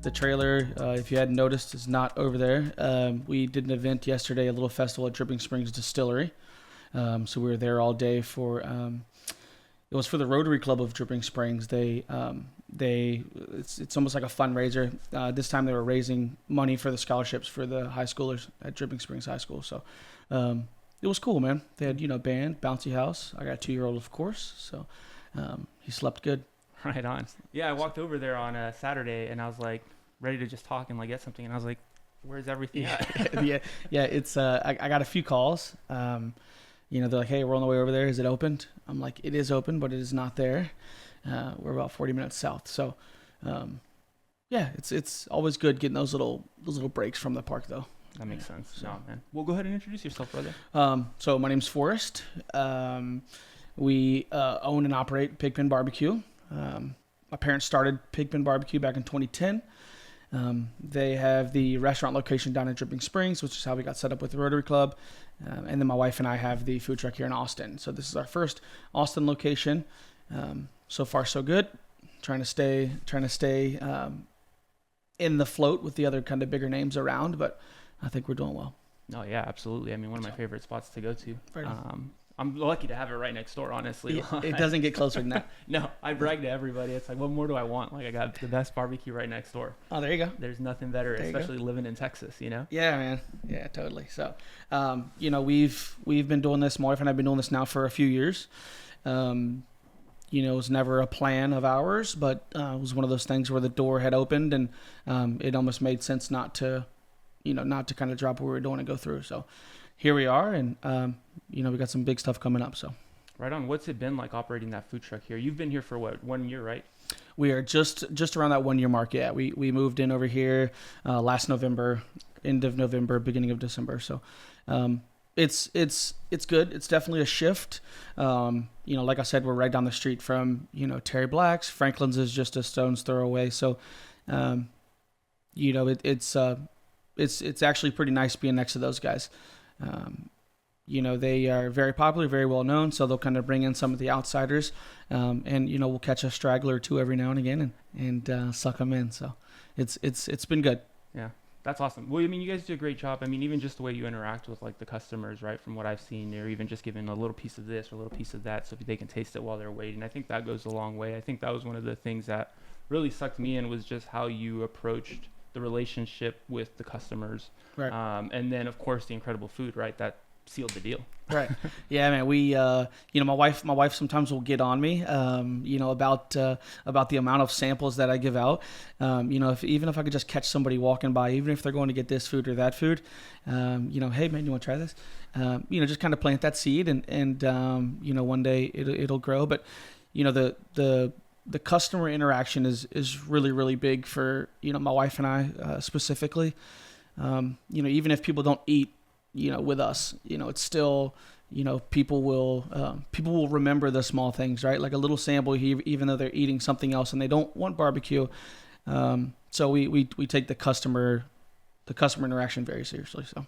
The trailer, if you hadn't noticed, is not over there. We did an event yesterday, a little festival at Dripping Springs Distillery. So we were there all day for. It was for the Rotary Club of Dripping Springs. It's almost like a fundraiser. This time they were raising money for the scholarships for the high schoolers at Dripping Springs High School. So it was cool, man. They had band, bouncy house. I got a 2-year-old, of course, so he slept good. Right on. Yeah, I walked over there on a Saturday and I was like ready to just talk and like get something, and I was like, "Where's everything at?" yeah. It's I got a few calls. They're like, "Hey, we're on the way over there. Is it opened?" I'm like, "It is open, but it is not there. We're about 40 minutes south." So, it's always good getting those little breaks from the park, though. That makes sense. So. No, man. Well, go ahead and introduce yourself, brother. So my name's Forrest. We own and operate Pig Pen BBQ. My parents started Pig Pen BBQ back in 2010. They have the restaurant location down in Dripping Springs, which is how we got set up with the Rotary Club. And then my wife and I have the food truck here in Austin. So this is our first Austin location. So far, so good. Trying to stay in the float with the other kind of bigger names around, but I think we're doing well. Oh yeah, absolutely. I mean, one of my favorite spots to go to. Right. I'm lucky to have it right next door, honestly. It doesn't get closer than that. No, I brag to everybody. It's like, what more do I want? Like, I got the best barbecue right next door. Oh, there you go. There's nothing better, especially living in Texas, Yeah, man. Yeah, totally. So, we've been doing this. My wife and I have been doing this now for a few years. It was never a plan of ours, but it was one of those things where the door had opened and it almost made sense not to kind of drop what we were doing and go through. So here we are, and we got some big stuff coming up. So right on. What's it been like operating that food truck here? You've been here for what, 1 year, right? We are just around that 1 year mark. Yeah, we moved in over here last November, end of November, beginning of December. So it's good. It's definitely a shift. Like I said, we're right down the street from Terry Black's. Franklin's is just a stone's throw away. So it's actually pretty nice being next to those guys. They are very popular, very well known, so they'll kind of bring in some of the outsiders, and we'll catch a straggler or two every now and again and suck them in. So it's been good. Yeah, that's awesome. Well, I mean, you guys do a great job. I mean, even just the way you interact with like the customers, right? From what I've seen, you're even just giving a little piece of this or a little piece of that, so they can taste it while they're waiting. I think that goes a long way. I think that was one of the things that really sucked me in, was just how you approached the relationship with the customers, right? And then of course the incredible food, right? That sealed the deal. Right. Yeah, man. We, my wife sometimes will get on me, about the amount of samples that I give out. Even if I could just catch somebody walking by, even if they're going to get this food or that food, hey man, you want to try this? Just kind of plant that seed, and one day it'll grow. But the customer interaction is really, really big for, my wife and I, specifically. Even if people don't eat, with us, it's still, people will remember the small things, right? Like a little sample here, even though they're eating something else and they don't want barbecue. So we take the customer interaction very seriously. So.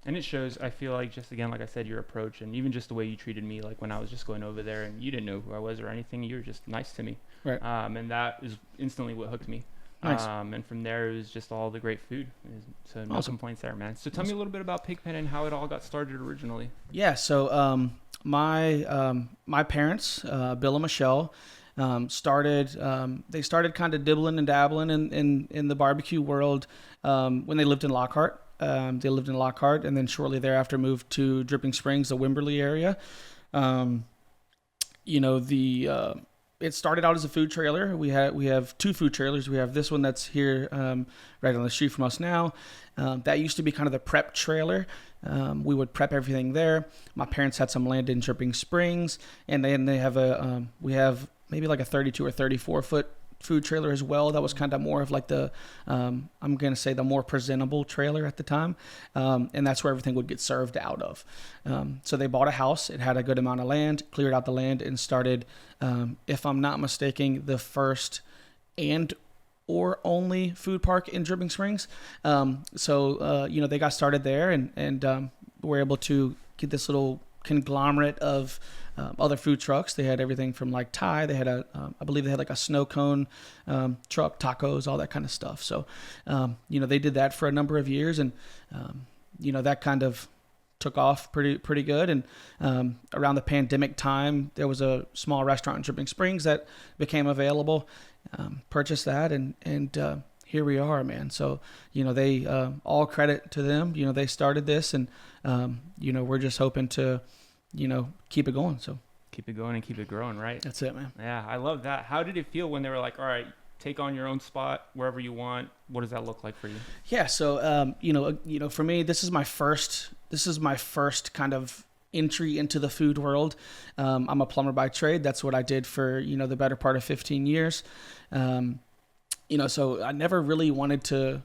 And it shows, I feel like, just again, like I said, your approach, and even just the way you treated me, like when I was just going over there and you didn't know who I was or anything, you were just nice to me. Right. And that is instantly what hooked me. Nice. And from there, it was just all the great food. So no Awesome. complaints there, man. So tell me a little bit about Pig Pen and how it all got started originally. Yeah. So my parents, Bill and Michelle, started. They started kind of dibbling and dabbling in the barbecue world when they lived in Lockhart. They lived in Lockhart, and then shortly thereafter moved to Dripping Springs, the Wimberley area. It started out as a food trailer. We have two food trailers. We have this one that's here right on the street from us now. That used to be kind of the prep trailer. We would prep everything there. My parents had some land in Dripping Springs, and then they have we have maybe like a 32 or 34 foot food trailer as well. That was kind of more of like the I'm going to say the more presentable trailer at the time, and that's where everything would get served out of. So they bought a house. It had a good amount of land, cleared out the land, and started, if I'm not mistaken, the first and or only food park in Dripping Springs. They got started there and were able to get this little conglomerate of other food trucks. They had everything from like Thai. They had I believe they had like a snow cone truck, tacos, all that kind of stuff. So, they did that for a number of years, and that kind of took off pretty good. And around the pandemic time, there was a small restaurant in Dripping Springs that became available. Purchased that, and here we are, man. So they all credit to them. They started this, and we're just hoping to keep it going. So keep it going and keep it growing, right? That's it, man. Yeah, I love that. How did it feel when they were like, all right, take on your own spot wherever you want? What does that look like for you? Yeah, so for me, this is my first kind of entry into the food world. I'm a plumber by trade. That's what I did for the better part of 15 years. So I never really wanted to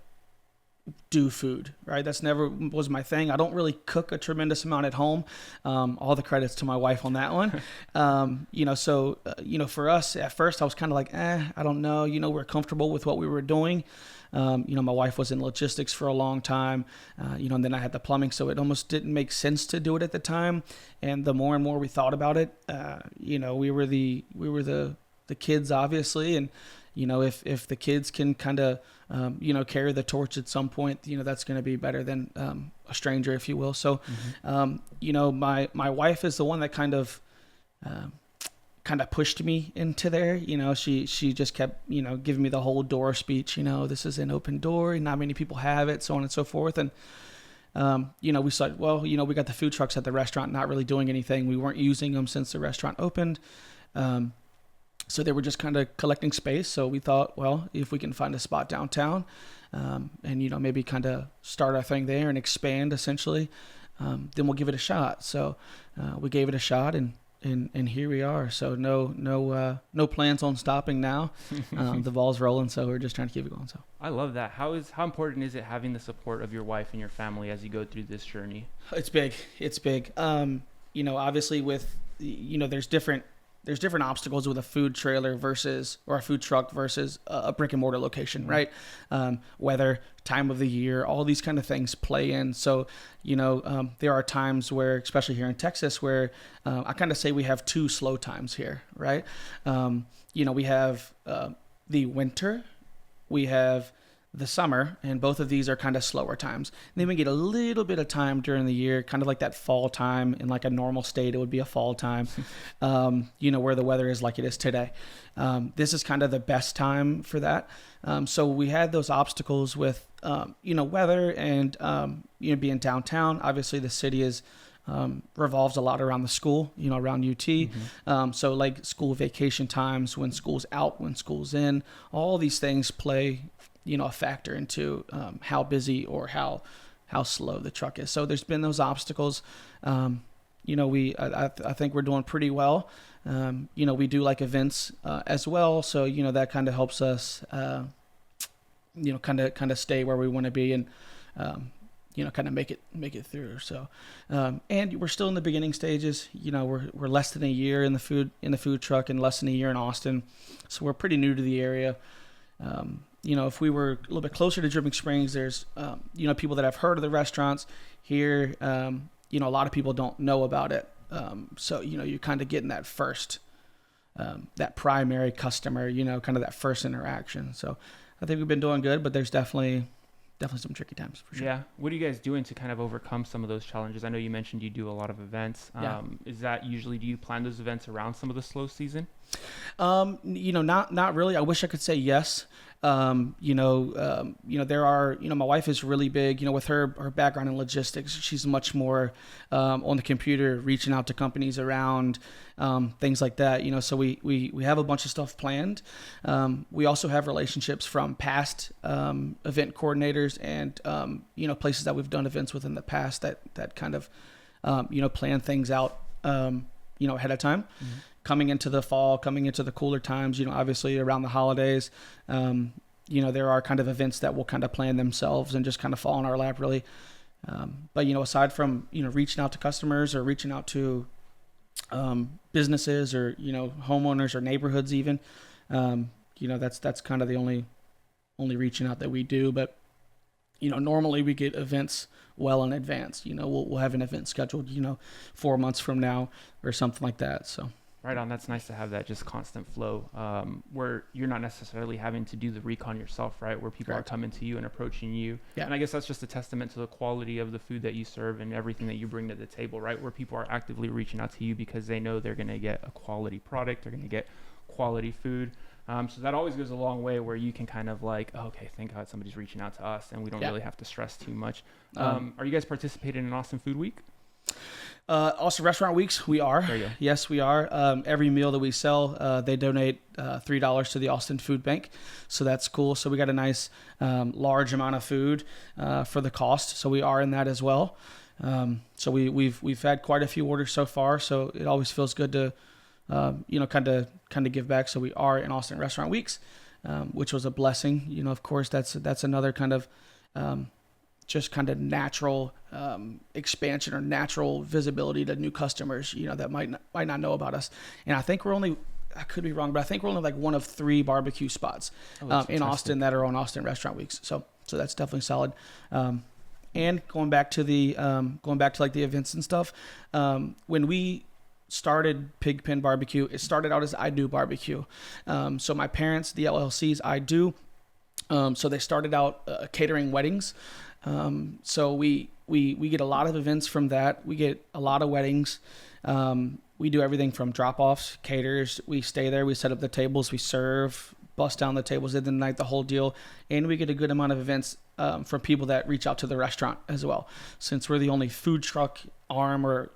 do food, right? That's never was my thing. I don't really cook a tremendous amount at home. All the credits to my wife on that one. For us at first I was kind of like, I don't know, we're comfortable with what we were doing. My wife was in logistics for a long time, and then I had the plumbing, so it almost didn't make sense to do it at the time. And the more and more we thought about it, we were the kids, obviously, and if the kids can kind of carry the torch at some point, that's going to be better than a stranger, if you will. So my wife is the one that kind of pushed me into there. She just kept giving me the whole door speech. This is an open door, and not many people have it, so on and so forth. And we said, well, we got the food trucks at the restaurant, not really doing anything. We weren't using them since the restaurant opened. So they were just kind of collecting space. So we thought, well, if we can find a spot downtown, and maybe kind of start our thing there and expand essentially, then we'll give it a shot. So we gave it a shot, and here we are. So no plans on stopping now. The ball's rolling, so we're just trying to keep it going. So I love that. How important is it having the support of your wife and your family as you go through this journey? It's big. Obviously with there's different obstacles with a food trailer or a food truck versus a brick and mortar location, right? Weather, time of the year, all these kind of things play in. So, there are times where, especially here in Texas, where I kind of say we have two slow times here, right? We have the winter, we have the summer, and both of these are kind of slower times. And then we get a little bit of time during the year, kind of like that fall time. In like a normal state, it would be a fall time, where the weather is like it is today. This is kind of the best time for that. So we had those obstacles with, weather and, being downtown. Obviously the city is, revolves a lot around the school, around UT. Mm-hmm. So like school vacation times, when school's out, when school's in, all these things play a factor into how busy or how slow the truck is. So there's been those obstacles. I think we're doing pretty well. We do like events as well, so that kind of helps us kind of stay where we want to be, and kind of make it through. So and we're still in the beginning stages. We're less than a year in the food truck, and less than a year in Austin, so we're pretty new to the area. If we were a little bit closer to Dripping Springs, there's, people that have heard of the restaurants here. A lot of people don't know about it. So, you're kind of getting that first, that primary customer, kind of that first interaction. So I think we've been doing good, but there's definitely some tricky times for sure. Yeah. What are you guys doing to kind of overcome some of those challenges? I know you mentioned you do a lot of events. Yeah. Is that usually, do you plan those events around some of the slow season? Not really. I wish I could say yes. There are, my wife is really big, with her background in logistics. She's much more on the computer, reaching out to companies around things like that. So we have a bunch of stuff planned. We also have relationships from past event coordinators and places that we've done events with in the past that kind of plan things out ahead of time. Mm-hmm. Coming into the fall, coming into the cooler times, obviously around the holidays, there are kind of events that will kind of plan themselves and just kind of fall in our lap, really. But aside from, reaching out to customers or reaching out to businesses or, homeowners or neighborhoods even, that's kind of the only reaching out that we do. But, normally we get events well in advance. We'll have an event scheduled, 4 months from now or something like that. So. Right on. That's nice to have that just constant flow, where you're not necessarily having to do the recon yourself, right? Where people Correct. are coming to you and approaching you. Yeah. And I guess that's just a testament to the quality of the food that you serve and everything that you bring to the table, right? Where people are actively reaching out to you because they know they're going to get a quality product, they're going to get quality food. So that always goes a long way where you can kind of like, oh, okay, thank God somebody's reaching out to us and we don't really have to stress too much. Are you guys participating in Austin Food Week? Austin Restaurant Weeks, we are. There you go. Yes, we are. Every meal that we sell, they donate $3 to the Austin Food Bank, so that's cool. So we got a nice large amount of food for the cost, so we are in that as well. So we've had quite a few orders so far, so it always feels good to kind of give back. So we are in Austin Restaurant Weeks, which was a blessing. Of course, that's another kind of just kind of natural expansion or natural visibility to new customers, that might not know about us. And I think I could be wrong, but I think we're only like one of 3 barbecue spots in Austin that are on Austin Restaurant Weeks. So that's definitely solid. And going back to like the events and stuff, when we started Pig Pen BBQ, it started out as I Do Barbecue. So my parents, the LLCs, I Do. So they started out catering weddings. So we get a lot of events from that. We get a lot of weddings. We do everything from drop-offs, caters. We stay there. We set up the tables. We serve, bust down the tables in the night, the whole deal. And we get a good amount of events from people that reach out to the restaurant as well. Since we're the only food truck arm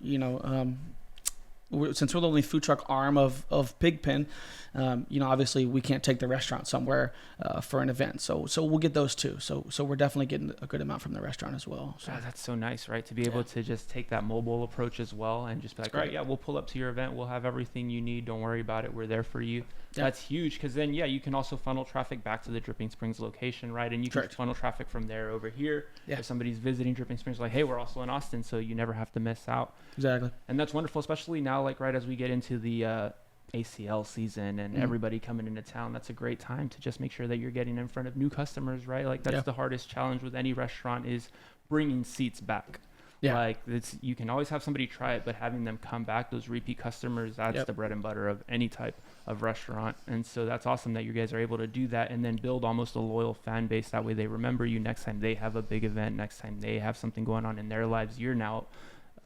since we're the only food truck arm of Pig Pen, obviously we can't take the restaurant somewhere for an event. So we'll get those too. So we're definitely getting a good amount from the restaurant as well. So. That's so nice, right? To be able to just take that mobile approach as well and just be like, right, yeah, we'll pull up to your event. We'll have everything you need. Don't worry about it. We're there for you. Yeah. That's huge because then, you can also funnel traffic back to the Dripping Springs location, right? And you can funnel traffic from there over here. Yeah. If somebody's visiting Dripping Springs, like, hey, we're also in Austin, so you never have to miss out. Exactly. And that's wonderful, especially now, like right as we get into the ACL season and everybody coming into town. That's a great time to just make sure that you're getting in front of new customers, right? Like that's the hardest challenge with any restaurant is bringing seats back. Yeah. Like you can always have somebody try it, but having them come back, those repeat customers, that's the bread and butter of any type of restaurant. And so that's awesome that you guys are able to do that and then build almost a loyal fan base. That way they remember you next time they have a big event, next time they have something going on in their lives. You're now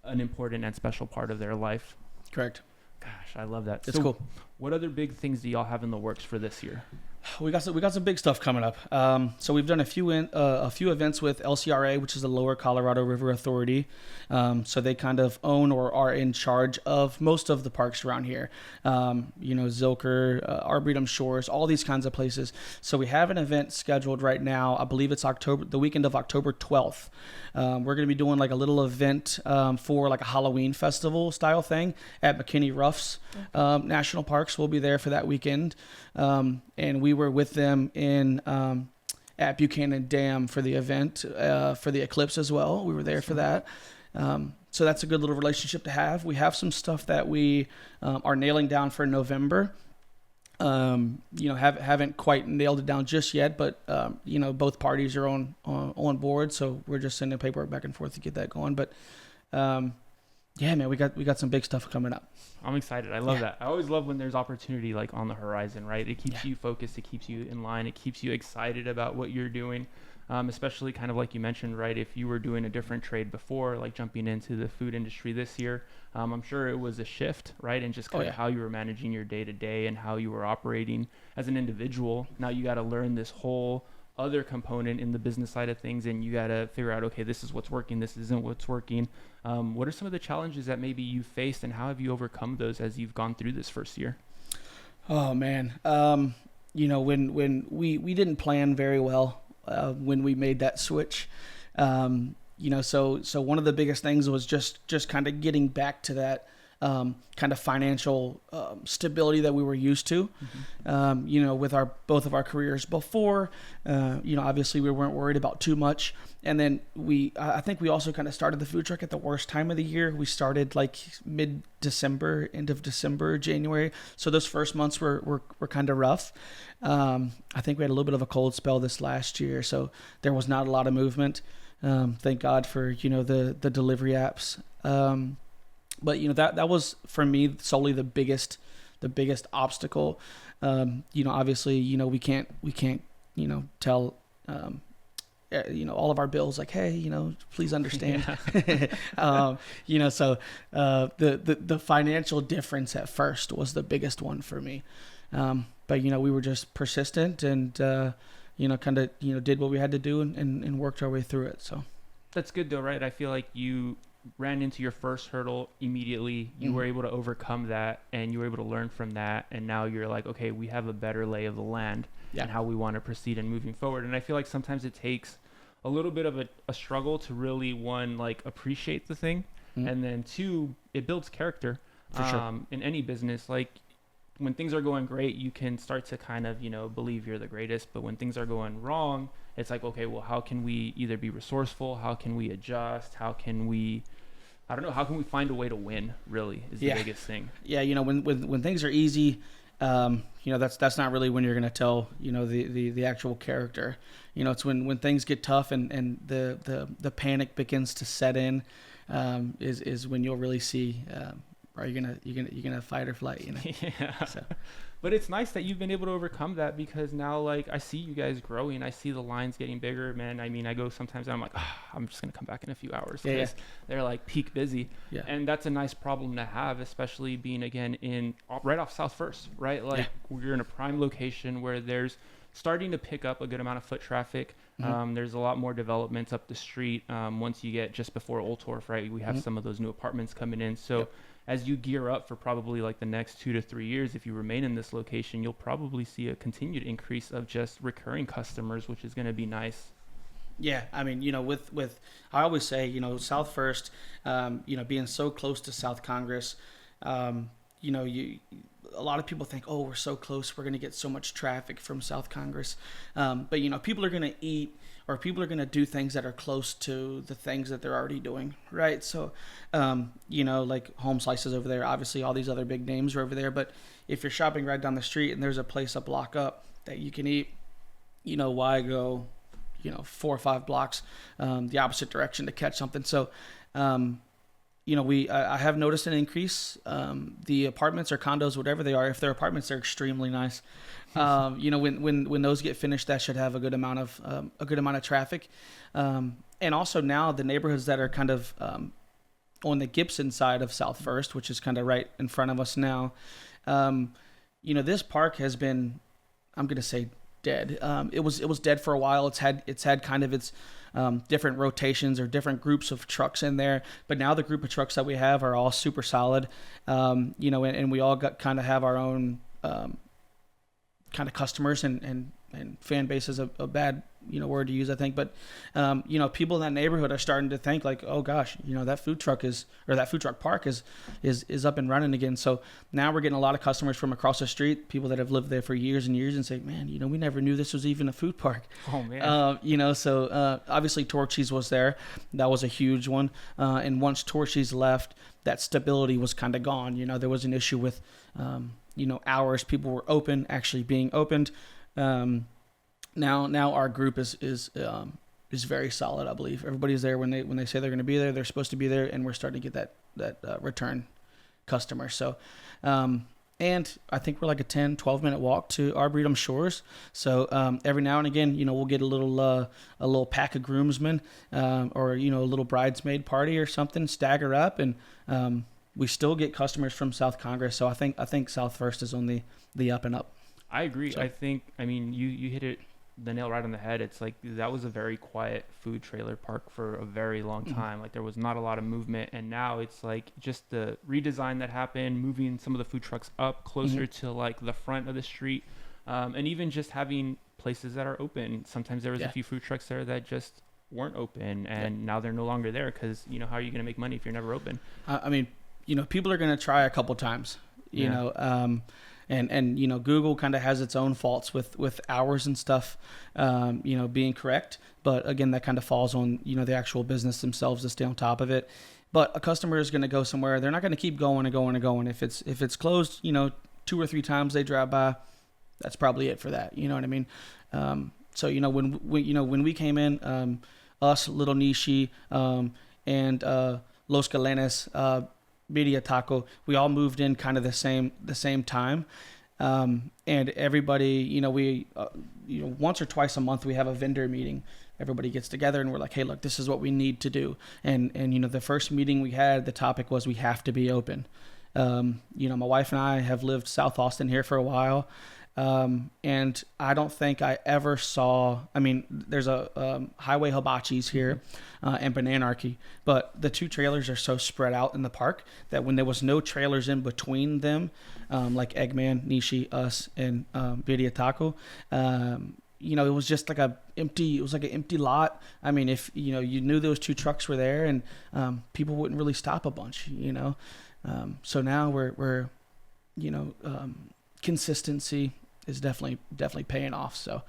an important and special part of their life. Correct. Gosh, I love that. It's cool. What other big things do y'all have in the works for this year? We got some big stuff coming up. So we've done a few events with LCRA, which is the Lower Colorado River Authority. So they kind of own or are in charge of most of the parks around here. Zilker, Arboretum Shores, all these kinds of places. So we have an event scheduled right now. I believe it's the weekend of October 12th. We're going to be doing like a little event for like a Halloween festival style thing at McKinney Ruffs National Parks. We'll be there for that weekend. And we were with them at Buchanan Dam for the event, for the eclipse as well. We were there for that. So that's a good little relationship to have. We have some stuff that we are nailing down for November. Haven't quite nailed it down just yet, but both parties are on board. So we're just sending paperwork back and forth to get that going. But yeah, man, we got some big stuff coming up. I'm excited. I love that. I always love when there's opportunity like on the horizon, right? It keeps you focused. It keeps you in line. It keeps you excited about what you're doing. Especially kind of like you mentioned, right? If you were doing a different trade before, like jumping into the food industry this year, I'm sure it was a shift, right? And just kind of how you were managing your day to day and how you were operating as an individual. Now you got to learn this whole other component in the business side of things, and you got to figure out, okay, this is what's working, this isn't what's working. What are some of the challenges that maybe you faced, and how have you overcome those as you've gone through this first year? Oh man, when we didn't plan very well when we made that switch. So one of the biggest things was just kind of getting back to that kind of financial stability that we were used to. With both of our careers before, obviously we weren't worried about too much. And then I think we also kind of started the food truck at the worst time of the year. We started like mid-December, end of December, January. So those first months were kind of rough. I think we had a little bit of a cold spell this last year, so there was not a lot of movement. Thank God for, the delivery apps. But that was for me solely the biggest obstacle. Obviously, we can't tell all of our bills like, hey, please understand. So the financial difference at first was the biggest one for me. But we were just persistent and kind of did what we had to do and worked our way through it. So that's good though, right? I feel like you ran into your first hurdle immediately. You were able to overcome that, and you were able to learn from that, and now you're like, okay, we have a better lay of the land and how we want to proceed and moving forward. And I feel like sometimes it takes a little bit of a struggle to really, one, like appreciate the thing, and then two, it builds character. For sure. In any business. Like when things are going great, you can start to kind of believe you're the greatest, but when things are going wrong, it's like, okay, well, how can we either be resourceful, how can we adjust, how can we find a way to win, really, is the biggest thing. Yeah, when things are easy, that's not really when you're going to tell, the actual character. It's when things get tough and the panic begins to set in, is when you'll really see, are you gonna fight or flight, Yeah. So. But it's nice that you've been able to overcome that, because now, like, I see you guys growing. I see the lines getting bigger, man. I mean, I go sometimes and I'm like, I'm just going to come back in a few hours because they're like peak busy. Yeah. And that's a nice problem to have, especially being, again, right off South First, right? Like we're in a prime location where there's starting to pick up a good amount of foot traffic. There's a lot more developments up the street. Once you get just before Old Torf, right? We have some of those new apartments coming in. So as you gear up for probably like the next 2 to 3 years, if you remain in this location, you'll probably see a continued increase of just recurring customers, which is going to be nice. Yeah, I mean, with I always say, South First, being so close to South Congress, a lot of people think, oh, we're so close, we're going to get so much traffic from South Congress. But, people are going to eat, or people are going to do things that are close to the things that they're already doing, right? So, like Home Slices over there, obviously all these other big names are over there. But if you're shopping right down the street and there's a place a block up that you can eat, why go, 4 or 5 blocks the opposite direction to catch something? So, I have noticed an increase. The apartments or condos, whatever they are, if they're apartments, they're extremely nice. When those get finished, that should have a good amount of traffic. And also now the neighborhoods that are kind of on the Gibson side of South First, which is kind of right in front of us now. This park has been, I'm going to say, dead. It was dead for a while. It's had kind of its different rotations or different groups of trucks in there, but now the group of trucks that we have are all super solid. And we all kind of have our own kind of customers and fan base is a bad word to use, I think, but people in that neighborhood are starting to think like, oh gosh, that food truck park is up and running again. So now we're getting a lot of customers from across the street, people that have lived there for years and years, and say, man, we never knew this was even a food park. Oh man. So obviously Torchy's was there. That was a huge one. And once Torchy's left, that stability was kind of gone. There was an issue with hours people were actually being opened. Now our group is very solid. I believe everybody's there when they say they're going to be there. They're supposed to be there, and we're starting to get that return customer. So, and I think we're like a 10-12 minute walk to Arboretum Shores. So every now and again, we'll get a little pack of groomsmen, or a little bridesmaid party or something, stagger up, and we still get customers from South Congress. So I think South First is on the up and up. I agree. So, you hit the nail right on the head. It's like that was a very quiet food trailer park for a very long time. Like there was not a lot of movement, and now it's like just the redesign that happened, moving some of the food trucks up closer to like the front of the street, and even just having places that are open. Sometimes there was a few food trucks there that just weren't open, and now they're no longer there because how are you going to make money if you're never open? people are going to try a couple times, you know, and Google kind of has its own faults with hours and stuff, being correct. But again, that kind of falls on, the actual business themselves to stay on top of it. But a customer is going to go somewhere. They're not going to keep going and going and going. If it's closed, 2 or 3 times they drive by, that's probably it for that. You know what I mean? So, when we came in, us, Little Nishi, and Los Galenes, Media Taco, we all moved in kind of the same time. And everybody, we, once or twice a month, we have a vendor meeting. Everybody gets together and we're like, hey, look, this is what we need to do. And the first meeting we had, the topic was we have to be open. My wife and I have lived South Austin here for a while. And I don't think I ever saw, there's a Highway Hibachis here, and Bananarchy, but the 2 trailers are so spread out in the park that when there was no trailers in between them, like Eggman, Nishi, us, and Birria Taco, it was just like an empty lot. If you knew those 2 trucks were there, and people wouldn't really stop a bunch, so now we're consistency is definitely paying off. So,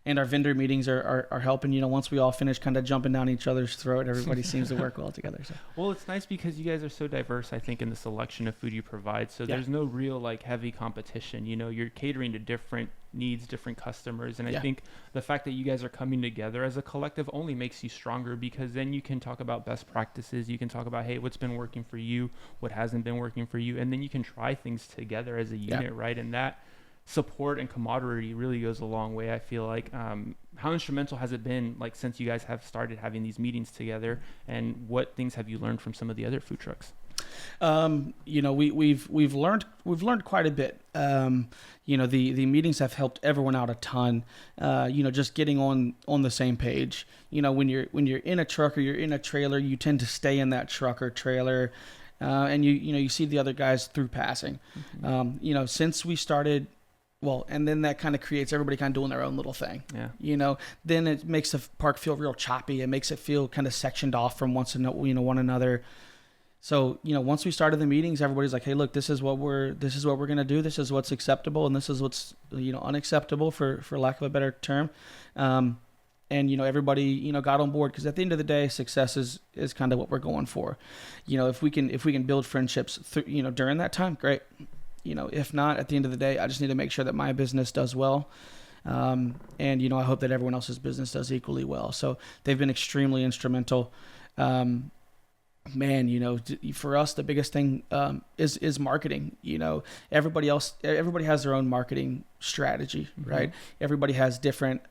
and our vendor meetings are helping. Once we all finish kind of jumping down each other's throat, everybody seems to work well together. So. Well, it's nice because you guys are so diverse, I think, in the selection of food you provide. So there's no real heavy competition. You're catering to different needs, different customers, and I think the fact that you guys are coming together as a collective only makes you stronger, because then you can talk about best practices. You can talk about, hey, what's been working for you, what hasn't been working for you, and then you can try things together as a unit, right? And that support and camaraderie really goes a long way. I feel like how instrumental has it been since you guys have started having these meetings together, and what things have you learned from some of the other food trucks? We've learned quite a bit. The meetings have helped everyone out a ton. Just getting on the same page. When you're in a truck or you're in a trailer, you tend to stay in that truck or trailer, and you see the other guys through passing. Mm-hmm. Since we started. Well, and then that kind of creates everybody kind of doing their own little thing. Yeah. Then it makes the park feel real choppy. It makes it feel kind of sectioned off from one another. So, once we started the meetings, everybody's like, hey, look, this is what we're going to do. This is what's acceptable. And this is what's, unacceptable for lack of a better term. And, everybody, got on board, because at the end of the day, success is kind of what we're going for. If we can build friendships during that time, great. If not, at the end of the day, I just need to make sure that my business does well. And, I hope that everyone else's business does equally well. So they've been extremely instrumental. For us, the biggest thing is marketing. Everybody has their own marketing strategy, mm-hmm. right? Everybody has different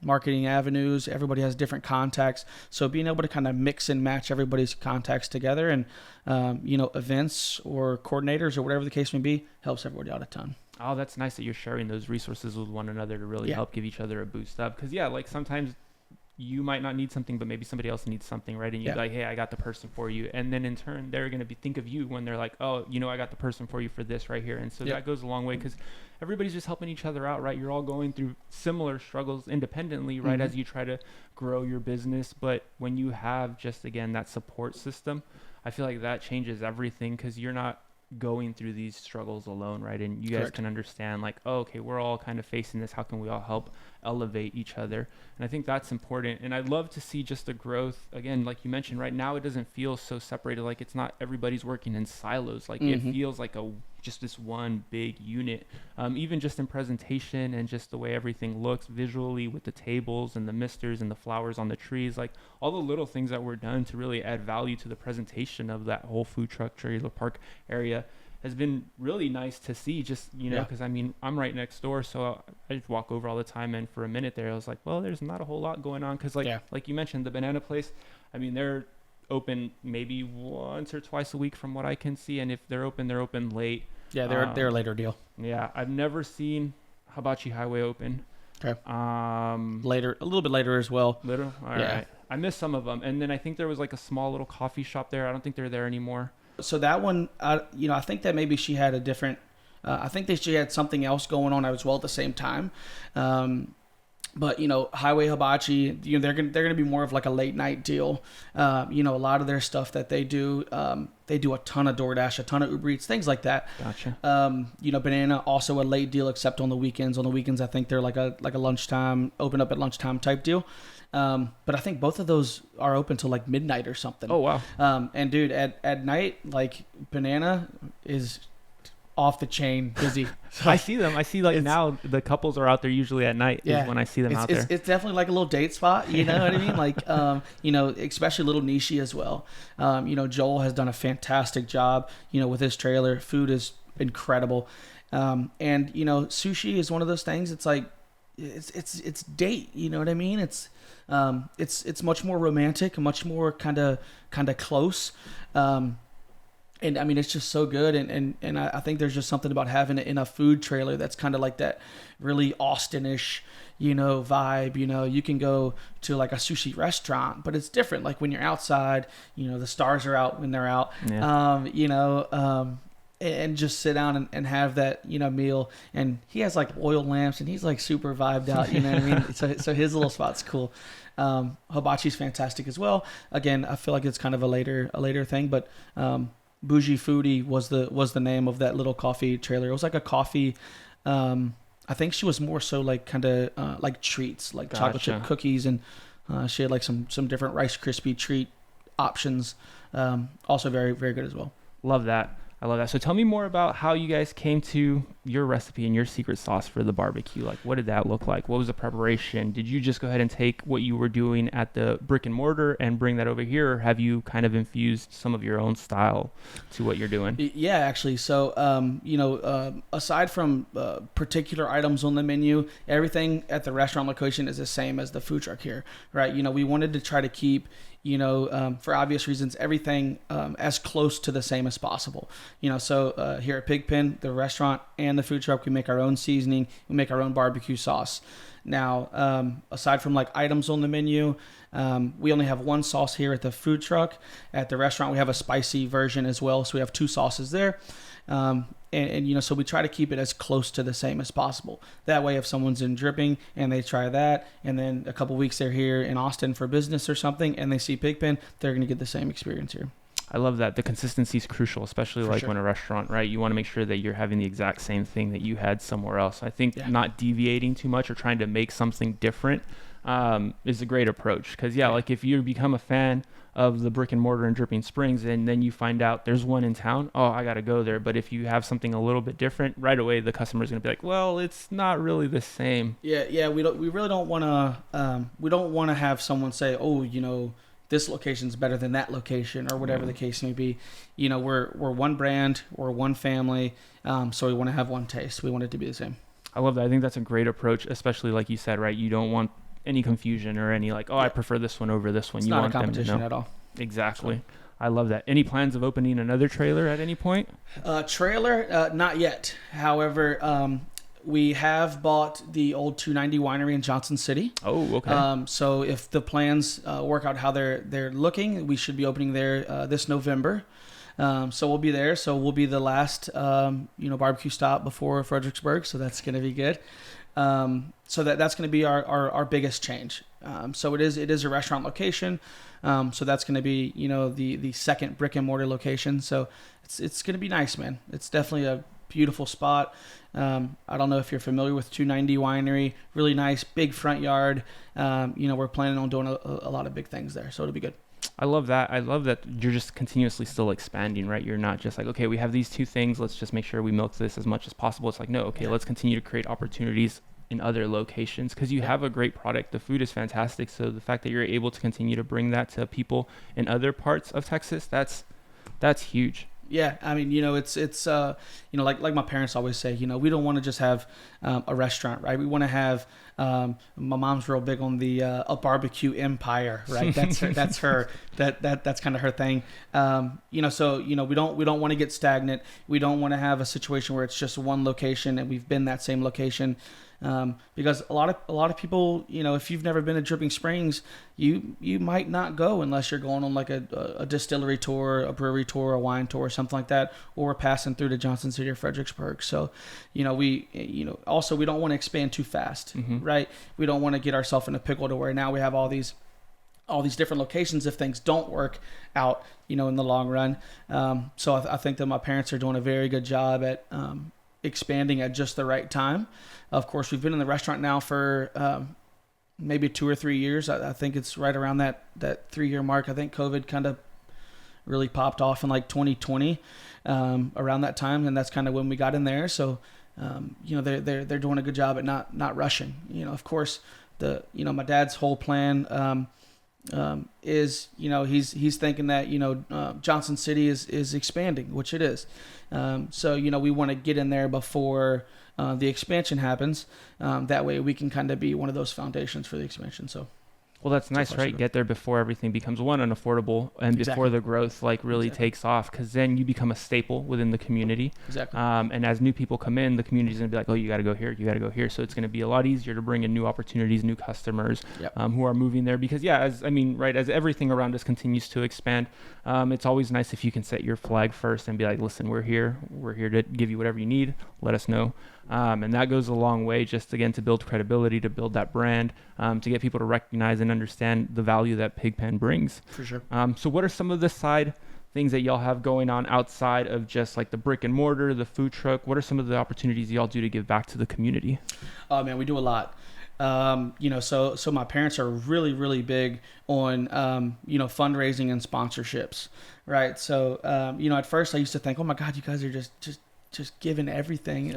marketing avenues. Everybody has different contacts. So being able to kind of mix and match everybody's contacts together, and events or coordinators or whatever the case may be, helps everybody out a ton. Oh, that's nice that you're sharing those resources with one another to really help give each other a boost up. Because sometimes you might not need something, but maybe somebody else needs something, right? And you're like, hey, I got the person for you. And then in turn, they're going to think of you when they're like, oh, I got the person for you for this right here. And so that goes a long way, because everybody's just helping each other out, right? You're all going through similar struggles independently, right? Mm-hmm. As you try to grow your business. But when you have just, again, that support system, I feel like that changes everything, because you're not going through these struggles alone, right? And you guys can understand okay, we're all kind of facing this. How can we all help elevate each other? And I think that's important. And I'd love to see just the growth, again, like you mentioned, right now it doesn't feel so separated. It's not everybody's working in silos. Mm-hmm. It feels like just this one big unit, even just in presentation and just the way everything looks visually, with the tables and the misters and the flowers on the trees, all the little things that were done to really add value to the presentation of that whole food truck trailer park area has been really nice to see, just, because I'm right next door, so I just walk over all the time. And for a minute there, I was like, well, there's not a whole lot going on. Cause like you mentioned, the banana place, they're open maybe once or twice a week from what I can see. And if they're open late. Yeah. They're a later deal. Yeah. I've never seen Hibachi Highway open. Okay. Later, a little bit later as well. All right. I missed some of them. And then I think there was a small little coffee shop there. I don't think they're there anymore. So that one, I think that maybe she had a different, I think that she had something else going on as well at the same time. But Highway Hibachi, they're gonna be more of like a late night deal. A lot of their stuff that they do a ton of DoorDash, a ton of Uber Eats, things like that. Gotcha. Banana also a late deal, except on the weekends. On the weekends, I think they're like a lunchtime, open up at lunchtime type deal. But I think both of those are open till like midnight or something. Oh wow. And dude, at night, like Banana is off the chain busy. I see them. I see now the couples are out there usually at night is when I see them out there. It's definitely like a little date spot. You know what I mean? Like, especially little niche as well. Joel has done a fantastic job, with his trailer. Food is incredible. And sushi is one of those things. It's like, it's date. You know what I mean? It's much more romantic, much more kind of close. And I mean, it's just so good. And I think there's just something about having it in a food trailer that's kind of like that really Austin-ish, vibe. You can go to like a sushi restaurant, but it's different. Like when you're outside, the stars are out when they're out, and just sit down and have that, meal. And he has like oil lamps and he's like super vibed out, you know what I mean? So his little spot's cool. Hibachi's fantastic as well. Again, I feel like it's kind of a later thing, but, Bougie Foodie was the name of that little coffee trailer. It was like a coffee. I think she was more so like kind of like treats, like chocolate chip cookies, and she had like some different Rice Krispie treat options. Also very, very good as well. Love that. I love that. So tell me more about how you guys came to your recipe and your secret sauce for the barbecue. Like, what did that look like? What was the preparation? Did you just go ahead and take what you were doing at the brick and mortar and bring that over here? Or have you kind of infused some of your own style to what you're doing? Yeah, actually. So, aside from particular items on the menu, everything at the restaurant location is the same as the food truck here, right? We wanted to try to keep, for obvious reasons, everything as close to the same as possible. So here at Pig Pen, the restaurant and the food truck, we make our own seasoning, we make our own barbecue sauce. Now, aside from like items on the menu, we only have one sauce here at the food truck. At the restaurant, we have a spicy version as well, so we have two sauces there. So we try to keep it as close to the same as possible. That way, if someone's in dripping and they try that, and then a couple weeks they're here in Austin for business or something, and they see Pig Pen, they're going to get the same experience here. I love that. The consistency is crucial, especially when a restaurant, right? You want to make sure that you're having the exact same thing that you had somewhere else. I think not deviating too much or trying to make something different is a great approach. Because, like if you become a fan of the brick and mortar in Dripping Springs and then you find out there's one in town, I got to go there. But if you have something a little bit different, right away the customer is going to be like, well, it's not really the same. Yeah. We really don't want to have someone say, this location's better than that location or whatever the case may be. We're one brand, we're one family, so we want to have one taste. We want it to be the same. I love that. I think that's a great approach, especially like you said, right? You don't want any confusion or any like, I prefer this one over this one. It's not a competition at all. Exactly. So, I love that. Any plans of opening another trailer at any point? Trailer, not yet. However, we have bought the old 290 winery in Johnson City. Oh, okay. So if the plans work out how they're looking, we should be opening there this November. So we'll be there. So we'll be the last barbecue stop before Fredericksburg. So that's going to be good. So that's going to be our biggest change. So it is a restaurant location. So that's going to be the second brick and mortar location. So it's going to be nice, man. It's definitely a beautiful spot. I don't know if you're familiar with 290 Winery. Really nice, big front yard. We're planning on doing a lot of big things there, so it'll be good. I love that. I love that you're just continuously still expanding, right? You're not just like, okay, we have these two things. Let's just make sure we milk this as much as possible. It's like, no, okay, let's continue to create opportunities in other locations because you have a great product. The food is fantastic. So the fact that you're able to continue to bring that to people in other parts of Texas, that's huge. Yeah, I mean, it's like my parents always say, we don't want to just have a restaurant, right? We want to have. My mom's real big on the a barbecue empire, right? That's her. That's kind of her thing. So we don't want to get stagnant. We don't want to have a situation where it's just one location and we've been that same location. Because a lot of people, if you've never been to Dripping Springs, you might not go unless you're going on like a distillery tour, a brewery tour, a wine tour, something like that, or passing through to Johnson City or Fredericksburg. So, also we don't want to expand too fast, right? We don't want to get ourselves in a pickle to where now we have all these different locations if things don't work out, in the long run. So I think that my parents are doing a very good job at expanding at just the right time. Of course, we've been in the restaurant now for maybe 2 or 3 years. I think it's right around that 3-year mark. I think COVID kind of really popped off in like 2020, around that time, and that's kind of when we got in there. So, they're doing a good job at not rushing. Of course, my dad's whole plan is he's thinking that Johnson City is expanding, which it is. So we want to get in there before the expansion happens. That way we can kind of be one of those foundations for the expansion. So. Well, that's nice, right? Get there before everything becomes unaffordable and before the growth really takes off, because then you become a staple within the community. Exactly. And as new people come in, the community's going to be like, oh, you got to go here, you got to go here. So it's going to be a lot easier to bring in new opportunities, new customers who are moving there. Because as everything around us continues to expand, it's always nice if you can set your flag first and be like, listen, we're here to give you whatever you need. Let us know. And that goes a long way, just again to build credibility, to build that brand, to get people to recognize and understand the value that Pig Pen brings. For sure. So what are some of the side things that y'all have going on outside of just like the brick and mortar, the food truck? What are some of the opportunities y'all do to give back to the community? Oh man, we do a lot. So my parents are really, really big on, fundraising and sponsorships, right? So, at first I used to think, oh my God, you guys are just giving everything,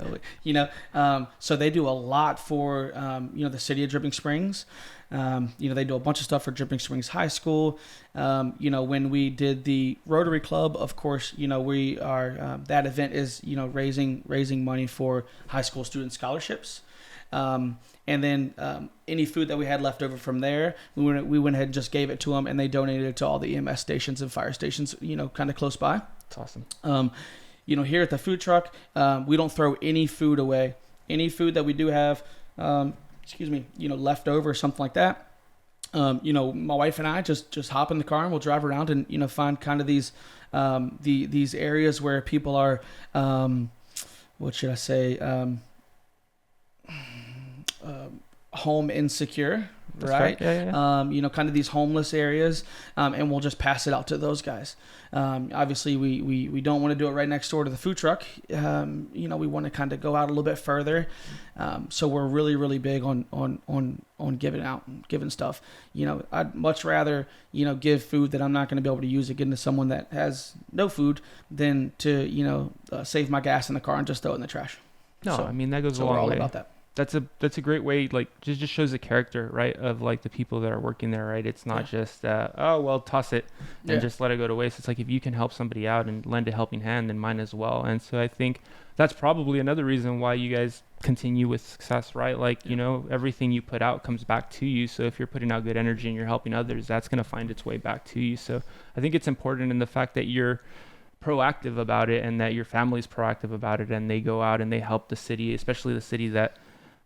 so they do a lot for, the city of Dripping Springs. They do a bunch of stuff for Dripping Springs High School. When we did the Rotary Club, of course, we are, that event is, raising money for high school student scholarships. And then any food that we had left over from there, we went ahead and just gave it to them, and they donated it to all the EMS stations and fire stations, kind of close by. That's awesome. Here at the food truck, we don't throw any food away. Any food that we do have, left over or something like that, my wife and I just hop in the car and we'll drive around and, find kind of these areas where people are, home insecure. That's right. Yeah. Kind of these homeless areas, and we'll just pass it out to those guys. Obviously we don't want to do it right next door to the food truck. We want to kind of go out a little bit further. So we're really, really big on giving out and giving stuff. I'd much rather, give food that I'm not going to be able to use again to someone that has no food than to, save my gas in the car and just throw it in the trash. No, so, that goes a long way. We're all about that. That's a great way, just shows the character, right, of like the people that are working there, right? It's not just toss it and just let it go to waste. It's like, if you can help somebody out and lend a helping hand, then mine as well. And so I think that's probably another reason why you guys continue with success, right? Like, everything you put out comes back to you. So if you're putting out good energy and you're helping others, that's going to find its way back to you. So I think it's important in the fact that you're proactive about it and that your family's proactive about it, and they go out and they help the city, especially the city that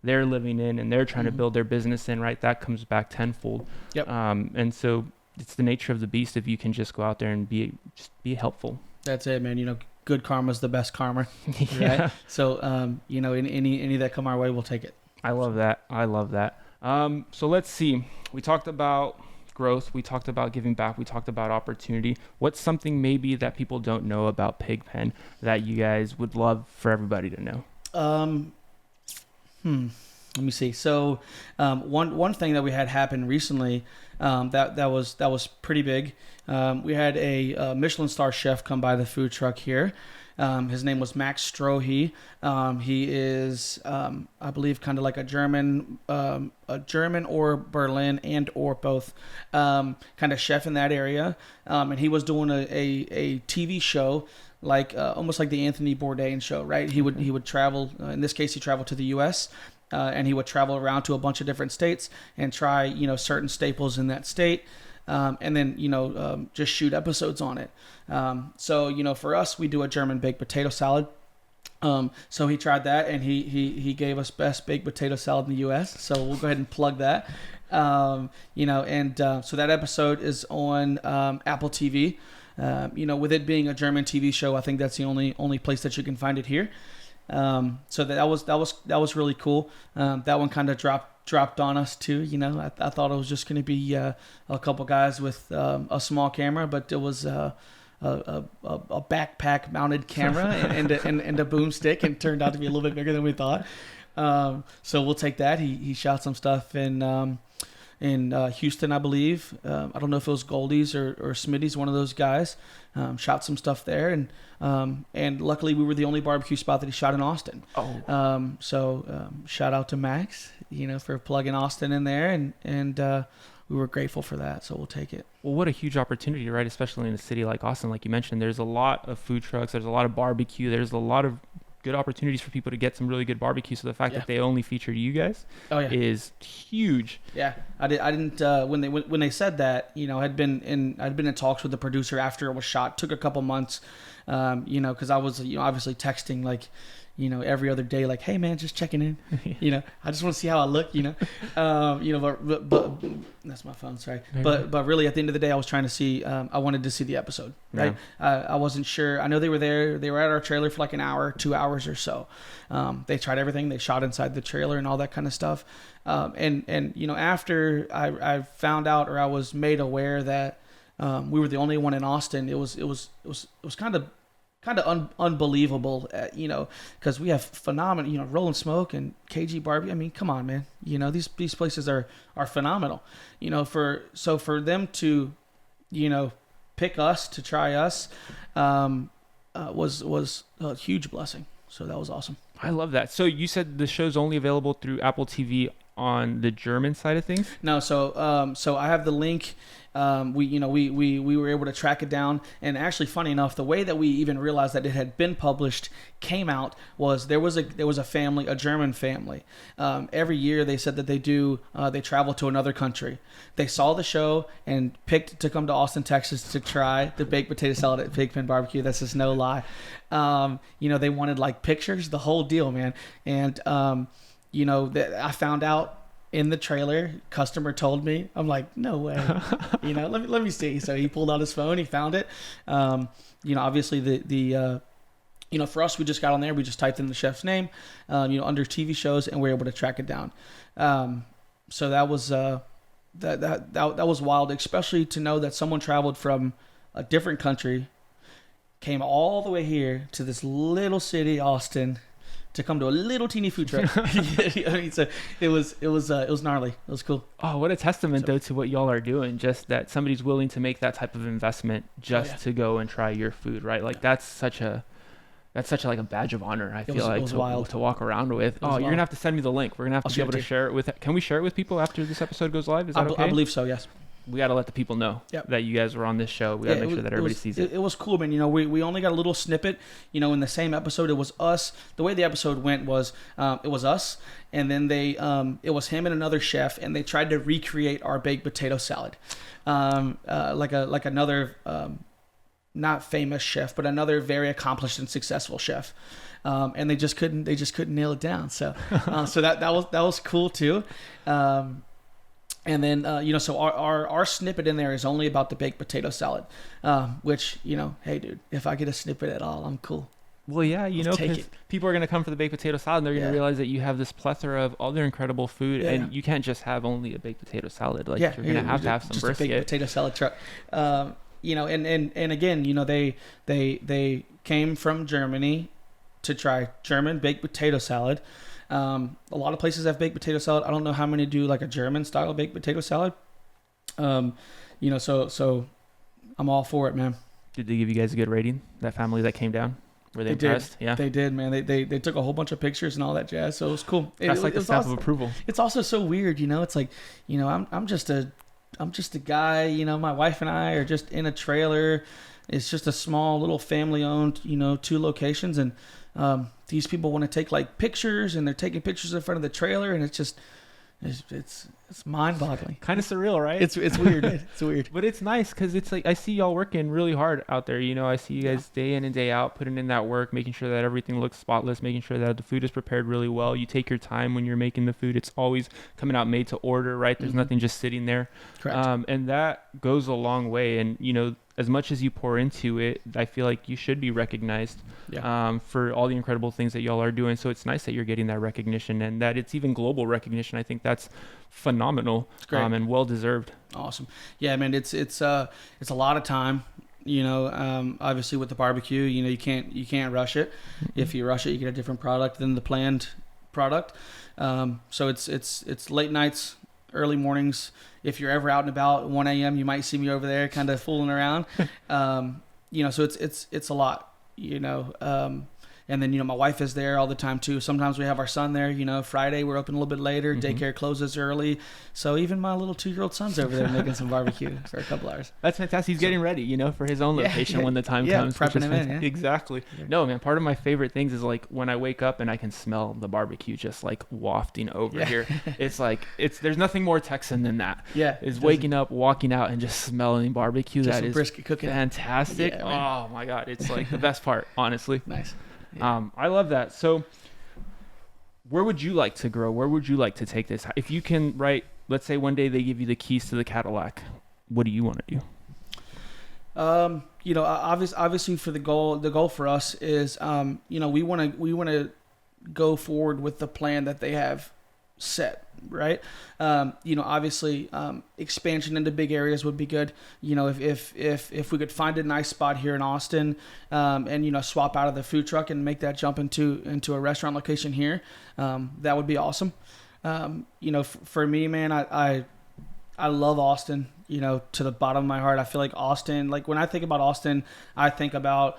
they're living in and they're trying to build their business in, right? That comes back tenfold. Yep. And so it's the nature of the beast if you can just go out there and be helpful. That's it, man. Good karma is the best karma. Yeah. Right? So, any that come our way, we'll take it. I love that. So let's see. We talked about growth. We talked about giving back. We talked about opportunity. What's something maybe that people don't know about Pig Pen that you guys would love for everybody to know? Let me see. So, one thing that we had happen recently, that was pretty big. We had a Michelin star chef come by the food truck here. His name was Max Strohe. He is, I believe, kind of like a German or Berlin and or both, kind of chef in that area. And he was doing a TV show, like almost like the Anthony Bourdain show, right? He would travel. In this case, he traveled to the U.S. And he would travel around to a bunch of different states and try certain staples in that state, and then just shoot episodes on it. So for us, we do a German baked potato salad. So he tried that, and he gave us best baked potato salad in the U.S. So we'll go ahead and plug that. So that episode is on Apple TV. With it being a German TV show, I think that's the only place that you can find it here. So that was really cool. That one kind of dropped on us too. I thought it was just going to be a couple guys with a small camera, but it was a backpack mounted camera and a boomstick, and it turned out to be a little bit bigger than we thought. So we'll take that. He shot some stuff in Houston, I believe. I don't know if it was Goldie's or Smitty's, one of those guys. Shot some stuff there, and luckily we were the only barbecue spot that he shot in Austin. So shout out to Max, for plugging Austin in there, and we were grateful for that. So we'll take it. Well, what a huge opportunity, right? Especially in a city like Austin, like you mentioned. There's a lot of food trucks. There's a lot of barbecue. There's a lot of good opportunities for people to get some really good barbecue. So the fact that they only featured you guys is huge. Yeah, I didn't when they said that, I'd been in talks with the producer after it was shot. Took a couple months, because I was obviously texting like, every other day, like, hey man, just checking in. I just want to see how I look. But that's my phone. Sorry, but really at the end of the day, I was trying to see. I wanted to see the episode. Right. I wasn't sure. I know they were there. They were at our trailer for like an hour, 2 hours or so. They tried everything. They shot inside the trailer and all that kind of stuff. And after I found out, or I was made aware that we were the only one in Austin, it was kind of unbelievable, because we have phenomenal, Rolling Smoke and KG Barbie. I mean, come on, man. These places are phenomenal. For them to, pick us to try us, was a huge blessing. So that was awesome. I love that. So you said the show's only available through Apple TV on the German side of things? No, so I have the link. We were able to track it down, and actually, funny enough, the way that we even realized that it had been published came out was there was a family, a German family. Every year they said that they travel to another country. They saw the show and picked to come to Austin, Texas to try the baked potato salad at Pig Pen BBQ. That's just no lie. They wanted like pictures, the whole deal, man. And that I found out in the trailer, customer told me. I'm like, no way. Let me see. So he pulled out his phone, he found it. Obviously the for us, we just got on there, we just typed in the chef's name, under TV shows, and we were able to track it down. So that was that was wild, especially to know that someone traveled from a different country, came all the way here to this little city, Austin, to come to a little teeny food truck. So it was gnarly. It was cool. Oh, what a testament though to what y'all are doing. Just that somebody's willing to make that type of investment just to go and try your food, right? Like that's such a like a badge of honor. I feel like to walk around with. You're gonna have to send me the link. We're gonna have to be able to share it with. Can we share it with people after this episode goes live? Is that okay? I believe so. Yes. We got to let the people know that you guys were on this show. We got to make sure that everybody sees it. It was cool, man. We only got a little snippet. In the same episode, it was us. The way the episode went was it was us, and then it was him and another chef, and they tried to recreate our baked potato salad, like another not famous chef, but another very accomplished and successful chef. And they just couldn't nail it down. So that was cool too. And then, so our snippet in there is only about the baked potato salad, which, hey, dude, if I get a snippet at all, I'm cool. Well, yeah, because people are going to come for the baked potato salad, and they're going to realize that you have this plethora of other incredible food, and you can't just have only a baked potato salad. Like, you're going to have some just brisket. A baked potato salad truck. And again, they came from Germany to try German baked potato salad. A lot of places have baked potato salad. I don't know how many do like a German style baked potato salad. So I'm all for it, man. Did they give you guys a good rating? That family that came down? Were they impressed? Yeah, they did, man. They took a whole bunch of pictures and all that jazz. So it was cool. That's like the stamp of approval. It's also so weird, It's like, I'm just a guy. My wife and I are just in a trailer. It's just a small little family-owned, 2 locations, and these people want to take like pictures, and they're taking pictures in front of the trailer, and it's just, It's mind-boggling. Kind of surreal, right? It's weird. Man. It's weird. But it's nice because it's like I see y'all working really hard out there. You know, I see you guys day in and day out putting in that work, making sure that everything looks spotless, making sure that the food is prepared really well. You take your time when you're making the food. It's always coming out made to order, right? There's nothing just sitting there. Correct. And that goes a long way. And, you know, as much as you pour into it, I feel like you should be recognized for all the incredible things that y'all are doing. So it's nice that you're getting that recognition and that it's even global recognition. I think that's phenomenal and well deserved. Awesome. Yeah, man, it's a lot of time. You know, obviously with the barbecue, you know, you can't rush it. If you rush it, you get a different product than the planned product. So it's late nights, early mornings. If you're ever out and about at 1 a.m., you might see me over there kind of fooling around. You know, so it's a lot, you know. And then, you know, my wife is there all the time too. Sometimes we have our son there, you know, Friday we're open a little bit later. Daycare closes early. So even my little 2-year-old son's over there making some barbecue for a couple hours. That's fantastic. He's getting ready, you know, for his own location when the time comes. Prepping him in, yeah. Exactly. Yeah. No, man, part of my favorite things is like when I wake up and I can smell the barbecue just like wafting over here. It's like, there's nothing more Texan than that. Yeah. Is waking up, walking out and just smelling barbecue. Just that is brisket cooking. Fantastic. Yeah, oh my God. It's like the best part, honestly. Nice. Yeah. I love that. So where would you like to grow? Where would you like to take this? If you can, right, let's say one day they give you the keys to the Cadillac, what do you want to do? You know, obviously for the goal for us is, you know, we want to go forward with the plan that they have set, right? You know, obviously, expansion into big areas would be good. You know, if we could find a nice spot here in Austin, and, you know, swap out of the food truck and make that jump into a restaurant location here, that would be awesome. You know, for me, man, I love Austin, you know, to the bottom of my heart. I feel like Austin, like when I think about Austin, I think about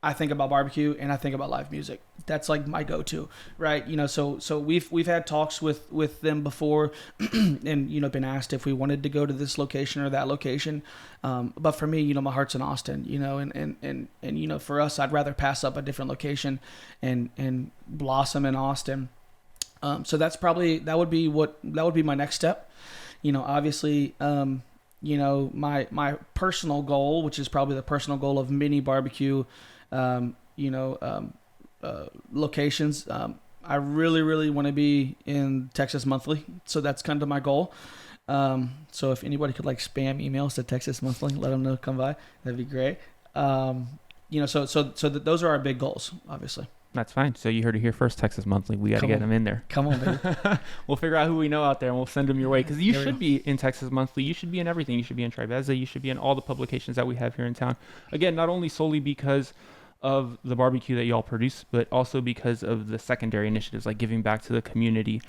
barbecue and I think about live music. That's like my go-to, right? You know, so we've had talks with them before, and, you know, been asked if we wanted to go to this location or that location. But for me, you know, my heart's in Austin, you know, and you know, for us, I'd rather pass up a different location and blossom in Austin. So that would be my next step. You know, obviously, you know, my personal goal, which is probably the personal goal of mini barbecue, you know, locations. I really want to be in Texas Monthly. So that's kind of my goal. So if anybody could like spam emails to Texas Monthly, let them know to come by. That'd be great. You know, so those are our big goals, obviously. That's fine. So you heard it here first, Texas Monthly. We got to get them in there. Come on, baby. We'll figure out who we know out there and we'll send them your way. Because you should be in Texas Monthly. You should be in everything. You should be in Tribeza. You should be in all the publications that we have here in town. Again, not only solely because of the barbecue that y'all produce, but also because of the secondary initiatives like giving back to the community,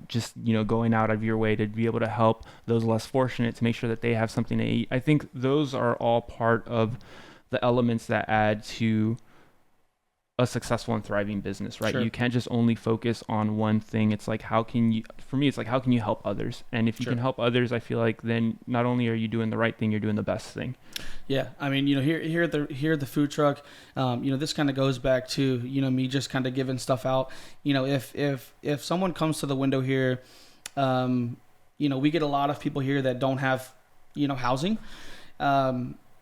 just, you know, going out of your way to be able to help those less fortunate, to make sure that they have something to eat. I think those are all part of the elements that add to a successful and thriving business, right? Sure. You can't just only focus on one thing. It's like, how can you help others? And if you can help others, I feel like then not only are you doing the right thing, you're doing the best thing. Yeah. I mean, you know, here at the food truck, you know, this kind of goes back to, you know, me just kind of giving stuff out. You know, if someone comes to the window here, you know, we get a lot of people here that don't have, you know, housing.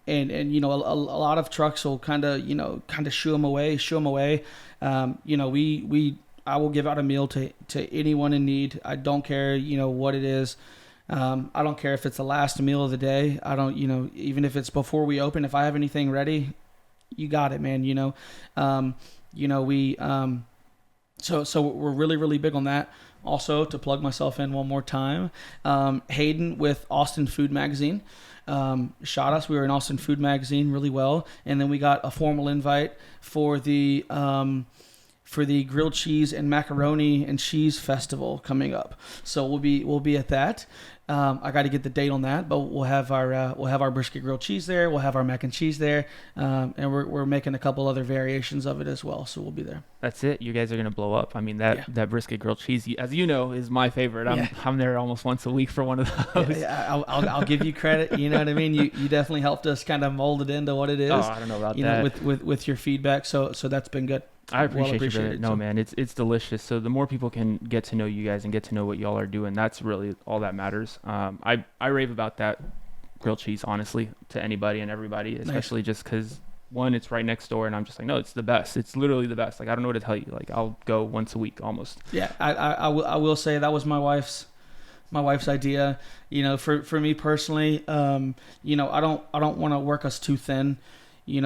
And you know, a lot of trucks will kind of shoo them away. You know, I will give out a meal to anyone in need. I don't care, you know, what it is. I don't care if it's the last meal of the day. I don't, you know, even if it's before we open, if I have anything ready, you got it, man. You know, we so we're really big on that. Also, to plug myself in one more time, Hayden with Austin Food Magazine shot us. We were in Austin Food Magazine really well, and then we got a formal invite for the grilled cheese and macaroni and cheese festival coming up. So we'll be at that. I got to get the date on that, but we'll have our brisket grilled cheese there. We'll have our mac and cheese there, and we're making a couple other variations of it as well. So we'll be there. That's it. You guys are gonna blow up. I mean, that brisket grilled cheese, as you know, is my favorite. I'm there almost once a week for one of those. Yeah, I'll give you credit. You know what I mean? You definitely helped us kind of mold it into what it is. Oh, I don't know about that. You know, with your feedback. So that's been good. I appreciate you for appreciated, that. No, so. man, it's delicious. So the more people can get to know you guys and get to know what y'all are doing, that's really all that matters. I rave about that grilled cheese, honestly, to anybody and everybody, especially Nice. just because one, it's right next door, and I'm just like, no, it's the best. It's literally the best. Like, I don't know what to tell you. Like, I'll go once a week almost. Yeah, I will say that was my wife's idea. For me personally, I don't want to work us too thin.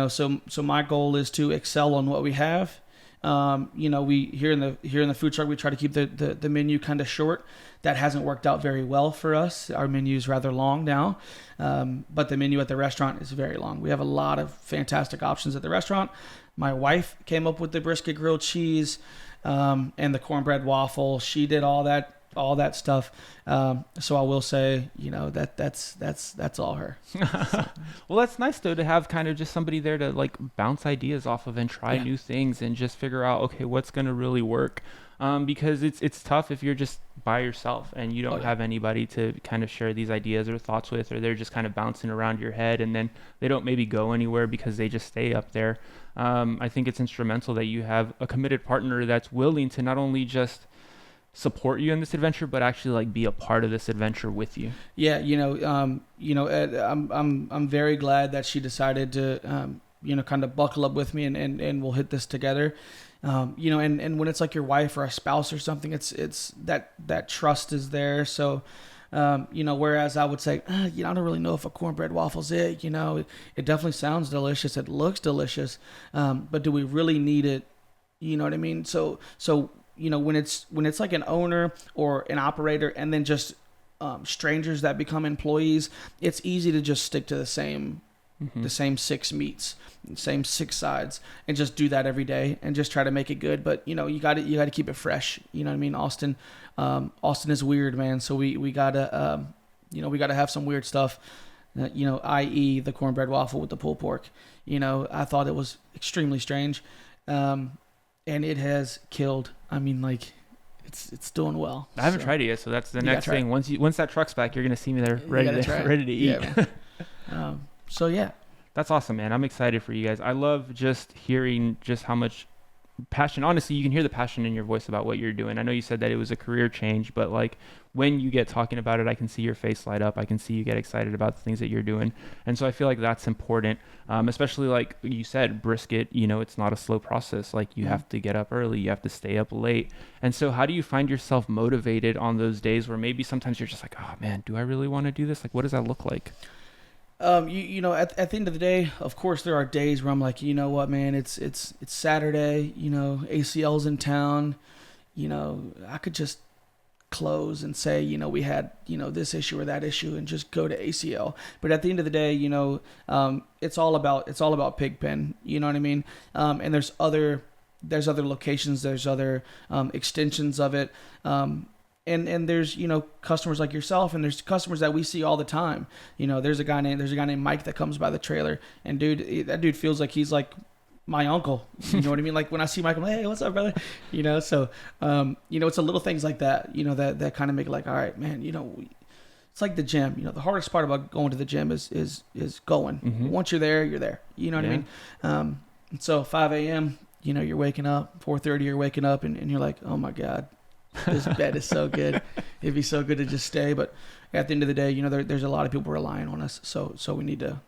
So my goal is to excel on what we have. We here in the food truck, we try to keep the menu kind of short. That hasn't worked out very well for us. Our menu is rather long now, but the menu at the restaurant is very long. We have a lot of fantastic options at the restaurant. My wife came up with the brisket grilled cheese, and the cornbread waffle. She did all that stuff. So I will say, that's all her. Well, that's nice though to have kind of just somebody there to like bounce ideas off of and try new things and just figure out, okay, what's going to really work. Because it's tough if you're just by yourself and you don't have anybody to kind of share these ideas or thoughts with, or they're just kind of bouncing around your head and then they don't maybe go anywhere because they just stay up there. I think it's instrumental that you have a committed partner that's willing to not only just support you in this adventure, but actually like be a part of this adventure with you. Yeah, Ed, I'm very glad that she decided to kind of buckle up with me and we'll hit this together. And when it's like your wife or a spouse or something, it's that trust is there. So whereas I would say, I don't really know if a cornbread waffle's it. It definitely sounds delicious. It looks delicious. But do we really need it? You know what I mean? So when it's like an owner or an operator and then just strangers that become employees, it's easy to just stick to the same six meats, same six sides, and just do that every day and just try to make it good. But you got to keep it fresh. You know what I mean? Austin is weird, man. So we gotta have some weird stuff. I.e. the cornbread waffle with the pulled pork. I thought it was extremely strange. And it has killed. I mean, like, it's doing well. I haven't tried it yet, so that's the next thing. Once that truck's back, you're gonna see me there ready to eat. Yeah, so yeah, that's awesome, man. I'm excited for you guys. I love just hearing just how much passion. Honestly, you can hear the passion in your voice about what you're doing. I know you said that it was a career change, but like when you get talking about it, I can see your face light up. I can see you get excited about the things that you're doing. And so I feel like that's important, especially like you said, brisket, it's not a slow process. Like you have to get up early, you have to stay up late. And so how do you find yourself motivated on those days where maybe sometimes you're just like, oh man, do I really want to do this? Like, what does that look like? At the end of the day, of course, there are days where I'm like, you know what, man, it's Saturday, ACL's in town, I could just close and say, we had, this issue or that issue and just go to ACL. But at the end of the day, it's all about Pig Pen, you know what I mean? And there's other locations, there's other extensions of it. And there's customers like yourself, and there's customers that we see all the time. There's a guy named Mike that comes by the trailer, and that dude feels like he's like my uncle. You know what I mean? Like when I see Mike, I'm like, hey, what's up, brother? So it's a little things like that. That kind of make it like, all right, man. It's like the gym. The hardest part about going to the gym is going. Mm-hmm. Once you're there, you're there. You know what I mean? So 5 a.m. You're waking up. 4:30, you're waking up, and you're like, oh my god. This bed is so good. It'd be so good to just stay. But at the end of the day, there's a lot of people relying on us. So we need to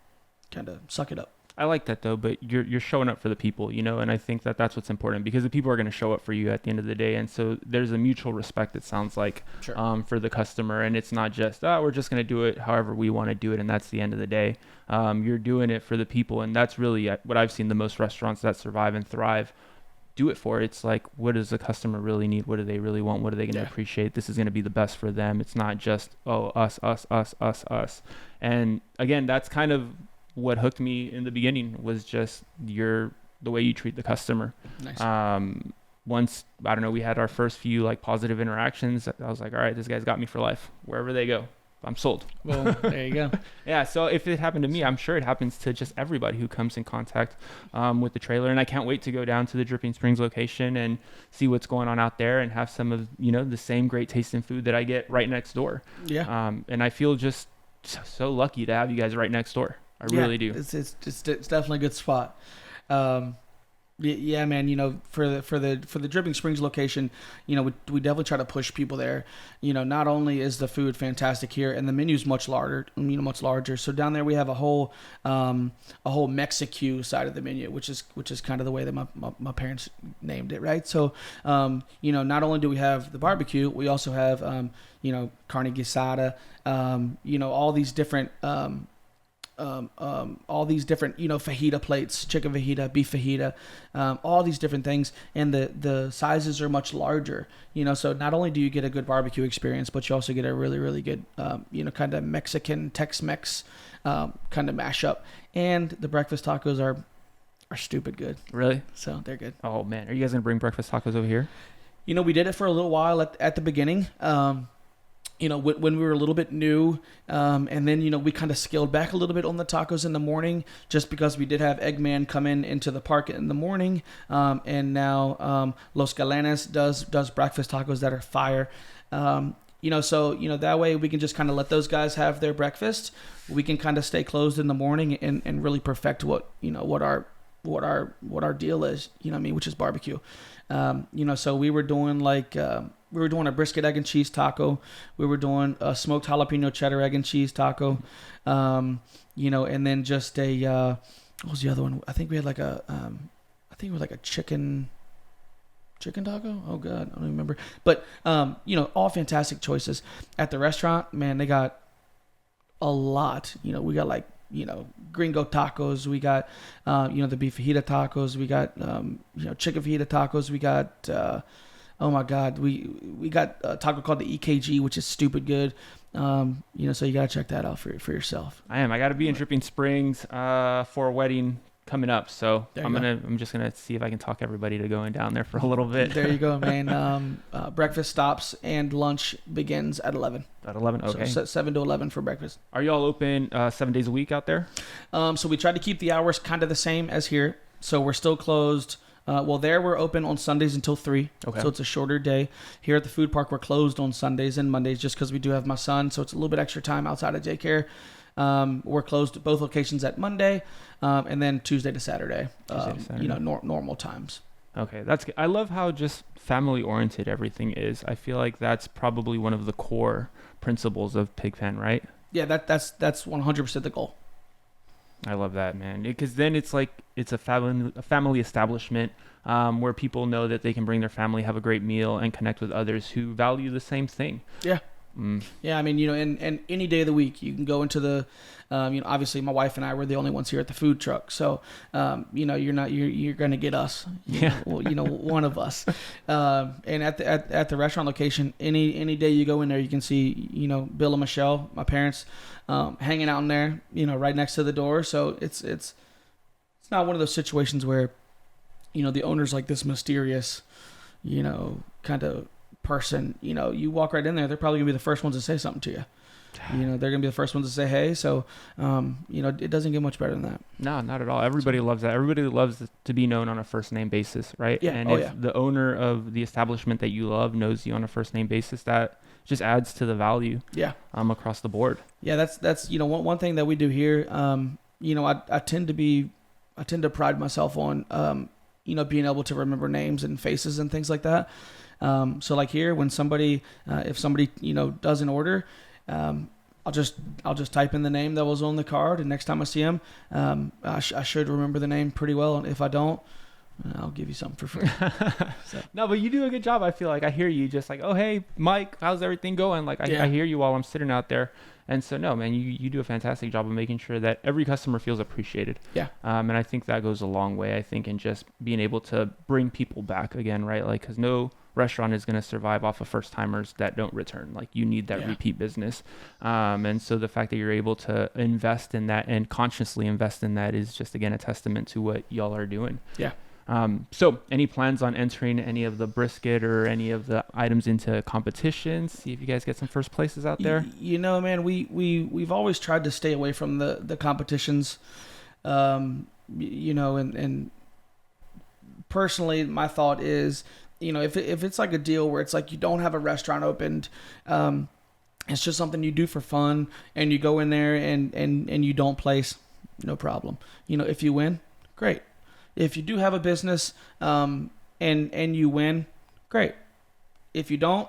kind of suck it up. I like that though, but you're showing up for the people, and I think that that's what's important because the people are going to show up for you at the end of the day. And so there's a mutual respect, it sounds like, sure. For the customer. And it's not just, we're just going to do it however we want to do it. And that's the end of the day. You're doing it for the people. And that's really what I've seen the most restaurants that survive and thrive do it for. It's like, what does the customer really need? What do they really want? What are they going to appreciate? This is going to be the best for them. It's not just, us. And again, that's kind of what hooked me in the beginning was just the way you treat the customer. Nice. Once, I don't know, we had our first few like positive interactions. I was like, all right, this guy's got me for life. Wherever they go, I'm sold. Well, there you go. Yeah. So if it happened to me, I'm sure it happens to just everybody who comes in contact with the trailer. And I can't wait to go down to the Dripping Springs location and see what's going on out there and have some of, the same great tasting food that I get right next door. Yeah. And I feel just so lucky to have you guys right next door. I really do. It's definitely a good spot. Yeah, man. For the Dripping Springs location, we definitely try to push people there. Not only is the food fantastic here, and the menu's much larger. Much larger. So down there we have a whole Mexicu side of the menu, which is kind of the way that my parents named it, right? So, not only do we have the barbecue, we also have carne guisada. All these different. All these different, fajita plates, chicken fajita, beef fajita, all these different things. And the sizes are much larger, so not only do you get a good barbecue experience, but you also get a really, really good, kind of Mexican Tex-Mex, kind of mashup. And the breakfast tacos are stupid good. Really? So they're good. Oh man. Are you guys going to bring breakfast tacos over here? We did it for a little while at the beginning. When we were a little bit new, and then, we kind of scaled back a little bit on the tacos in the morning just because we did have Eggman come into the park in the morning. And now Los Galenes does breakfast tacos that are fire. That way we can just kind of let those guys have their breakfast. We can kind of stay closed in the morning and really perfect what our deal is, which is barbecue. So we were doing a brisket egg and cheese taco. We were doing a smoked jalapeno cheddar egg and cheese taco. And then just what was the other one? I think we had a chicken taco. Oh God, I don't remember. But, all fantastic choices at the restaurant, man. They got a lot, we got gringo tacos. We got, the beef fajita tacos. We got, chicken fajita tacos. We got, oh my God, we got a taco called the EKG, which is stupid good. So you gotta check that out for yourself. I got to be in Dripping Springs for a wedding coming up, so I'm just gonna see if I can talk everybody to going down there for a little bit. There you go, man. Breakfast stops and lunch begins at 11. At 11, okay. So 7 to 11 for breakfast. Are y'all open 7 days a week out there? So we try to keep the hours kind of the same as here. So we're still closed. There we're open on Sundays until 3. Okay. So it's a shorter day. Here at the food park, we're closed on Sundays and Mondays just because we do have my son. So it's a little bit extra time outside of daycare. We're closed at both locations at Monday, and then Tuesday to Saturday. Normal times. Okay, that's good. I love how just family oriented everything is. I feel like that's probably one of the core principles of Pig Pen, right? Yeah, that's 100% the goal. I love that, man. Because then it's a family establishment where people know that they can bring their family, have a great meal, and connect with others who value the same thing. Yeah. Yeah, I mean, and any day of the week you can go into the, obviously my wife and I were the only ones here at the food truck. So, you're going to get us, one of us. And at the restaurant location, any day you go in there, you can see, Bill and Michelle, my parents, hanging out in there, right next to the door. So it's not one of those situations where, the owner's like this mysterious, kind of person. You walk right in there, they're probably gonna be the first ones to say something to you. They're gonna be the first ones to say hey. So it doesn't get much better than that. No, not at all. Everybody loves that. Everybody loves to be known on a first name basis, right? Yeah. And if the owner of the establishment that you love knows you on a first name basis, that just adds to the value. Yeah. Across the board. Yeah, that's one thing that we do here. I tend to pride myself on being able to remember names and faces and things like that. So like here, when if somebody does an order, I'll just type in the name that was on the card, and next time I see them, I should remember the name pretty well. And if I don't, I'll give you something for free. So. No, but you do a good job. I feel like I hear you just like, oh hey Mike, how's everything going? Like I hear you while I'm sitting out there. And so no, man, you do a fantastic job of making sure that every customer feels appreciated. Yeah. And I think that goes a long way. I think in just being able to bring people back again, right? Like, because no restaurant is going to survive off of first timers that don't return. Like, you need that repeat business. And so the fact that you're able to invest in that and consciously invest in that is just, again, a testament to what y'all are doing. Yeah. So any plans on entering any of the brisket or any of the items into competitions? See if you guys get some first places out there. Man, we've always tried to stay away from the competitions. And personally, my thought is, if it's like a deal where it's like you don't have a restaurant opened, it's just something you do for fun, and you go in there and you don't place, no problem. If you win, great. if you do have a business, and you win, great. If you don't,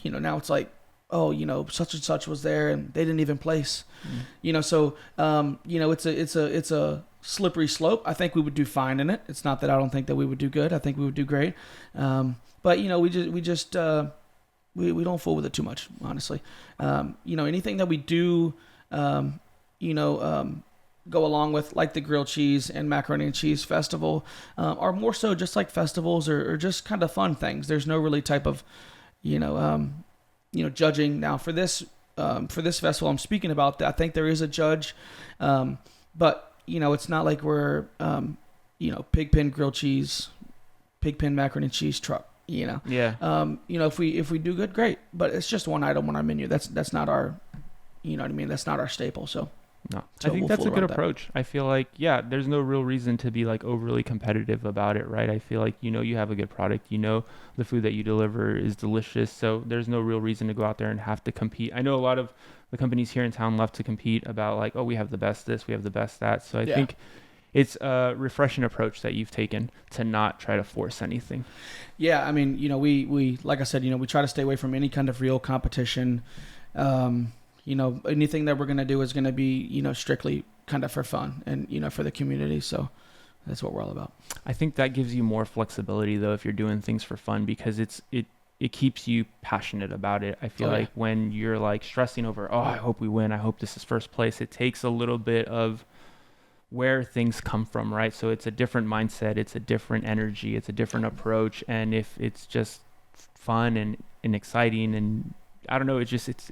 now it's like, oh, such and such was there and they didn't even place. So it's a slippery slope. I think we would do fine in it. It's not that I don't think that we would do good. I think we would do great. But we don't fool with it too much, honestly. Anything that we do, go along with, like the grilled cheese and macaroni and cheese festival, are more so just like festivals or just kind of fun things. There's no really type of, judging. Now for this festival I'm speaking about, I think there is a judge, but it's not like we're, Pig Pen grilled cheese, Pig Pen macaroni and cheese truck. Yeah. If we do good, great. But it's just one item on our menu. That's not our, That's not our staple. So no, I think that's a good approach. I feel like, there's no real reason to be like overly competitive about it, right? I feel like, you have a good product, the food that you deliver is delicious. So there's no real reason to go out there and have to compete. I know a lot of the companies here in town love to compete about like, oh, we have the best this, we have the best that. So I think it's a refreshing approach that you've taken to not try to force anything. Yeah. I mean, we, like I said, we try to stay away from any kind of real competition. Anything that we're going to do is going to be, strictly kind of for fun and, for the community. So that's what we're all about. I think that gives you more flexibility though, if you're doing things for fun, because it keeps you passionate about it. I feel like when you're like stressing over, oh, I hope we win, I hope this is first place, it takes a little bit of where things come from, right? So it's a different mindset, it's a different energy, it's a different approach. And if it's just fun and exciting, and I don't know, it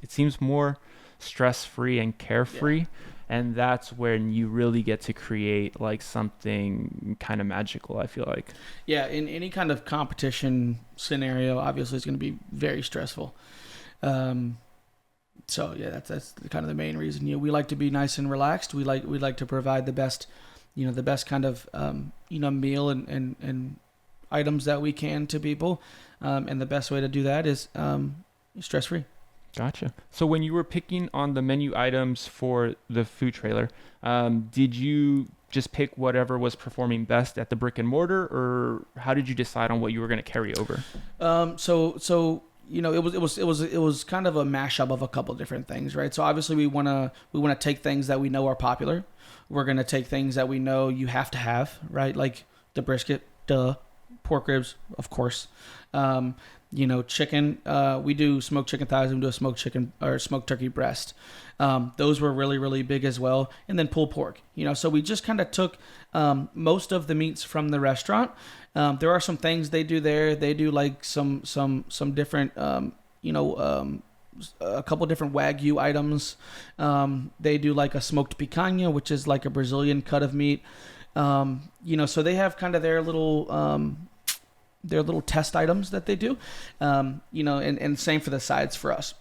seems more stress-free and carefree. And that's when you really get to create like something kind of magical, I feel like. Yeah, in any kind of competition scenario, obviously it's going to be very stressful. So yeah, that's kind of the main reason. We like to be nice and relaxed. We like to provide the best, the best kind of meal and items that we can to people. And the best way to do that is stress-free. Gotcha. So when you were picking on the menu items for the food trailer, did you just pick whatever was performing best at the brick and mortar, or how did you decide on what you were going to carry over? So it was kind of a mashup of a couple different things, right? So obviously we want to take things that we know are popular. We're going to take things that we know you have to have, right? Like the brisket, pork ribs, of course. Chicken, we do smoked chicken thighs, we do a smoked chicken or smoked turkey breast. Those were really, really big as well. And then pulled pork, so we just kind of took, most of the meats from the restaurant. There are some things they do there. They do like some different, a couple different Wagyu items. They do like a smoked picanha, which is like a Brazilian cut of meat. So they have kind of their little test items that they do, and same for the sides for us.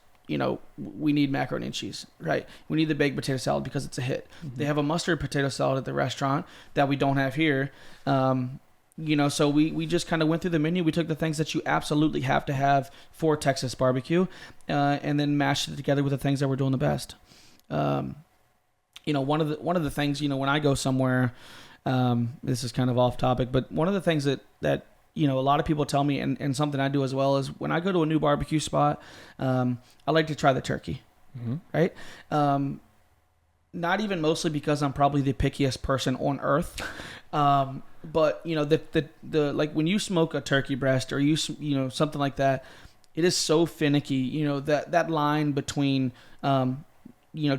We need macaroni and cheese, right? We need the baked potato salad because it's a hit. Mm-hmm. They have a mustard potato salad at the restaurant that we don't have here. So we just kind of went through the menu. We took the things that you absolutely have to have for Texas barbecue, and then mashed it together with the things that we're doing the best. One of the things, when I go somewhere, this is kind of off topic, but one of the things that a lot of people tell me, and something I do as well, is when I go to a new barbecue spot, I like to try the turkey, mm-hmm. right? Not even mostly because I'm probably the pickiest person on earth, but the like when you smoke a turkey breast or you something like that, it is so finicky. That line between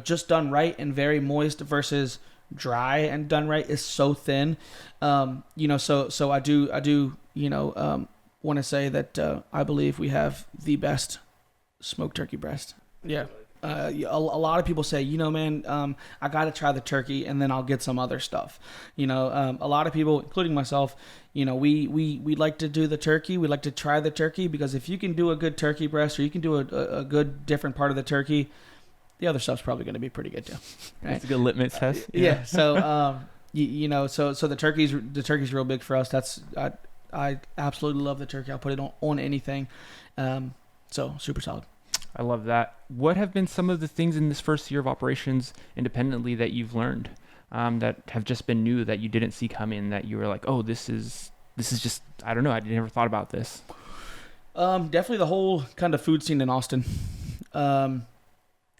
just done right and very moist versus dry and done right is so thin. So I do want to say that I believe we have the best smoked turkey breast. Yeah. A lot of people say, man, I got to try the turkey and then I'll get some other stuff. A lot of people, including myself, we like to do the turkey. We like to try the turkey because if you can do a good turkey breast or you can do a good different part of the turkey, the other stuff's probably going to be pretty good too. Right? It's a good litmus test. Yeah. So, so the turkey's real big for us. I absolutely love the turkey. I'll put it on anything. So super solid. I love that. What have been some of the things in this first year of operations independently that you've learned? that have just been new that you didn't see coming, that you were like, oh, this is just, I don't know, I never thought about this? Definitely the whole kind of food scene in Austin.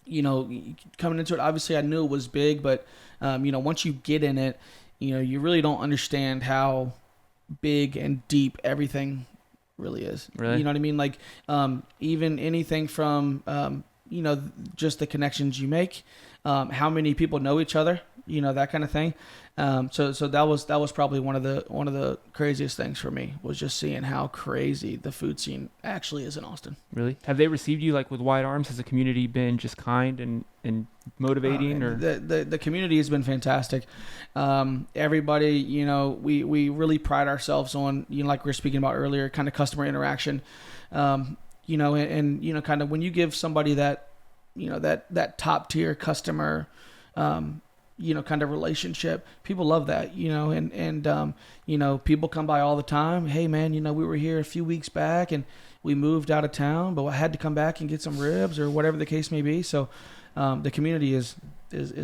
You know, coming into it, obviously I knew it was big, but you know, once you get in it, you know, you really don't understand how big and deep everything really is. Really? You know what I mean? Like, even anything from, you know, just the connections you make, how many people know each other, you know, that kind of thing. So that was probably one of the craziest things for me, was just seeing how crazy the food scene actually is in Austin. Really? Have they received you like with wide arms? Has the community been just kind and motivating? Or the community has been fantastic. Everybody, you know, we really pride ourselves on, you know, like we were speaking about earlier, kind of customer interaction. You know, and you know, kind of when you give somebody that, you know, that top tier customer, you know, kind of relationship, people love that, you know, and you know, people come by all the time. Hey man, you know, we were here a few weeks back and we moved out of town, but I had to come back and get some ribs or whatever the case may be. So, the community is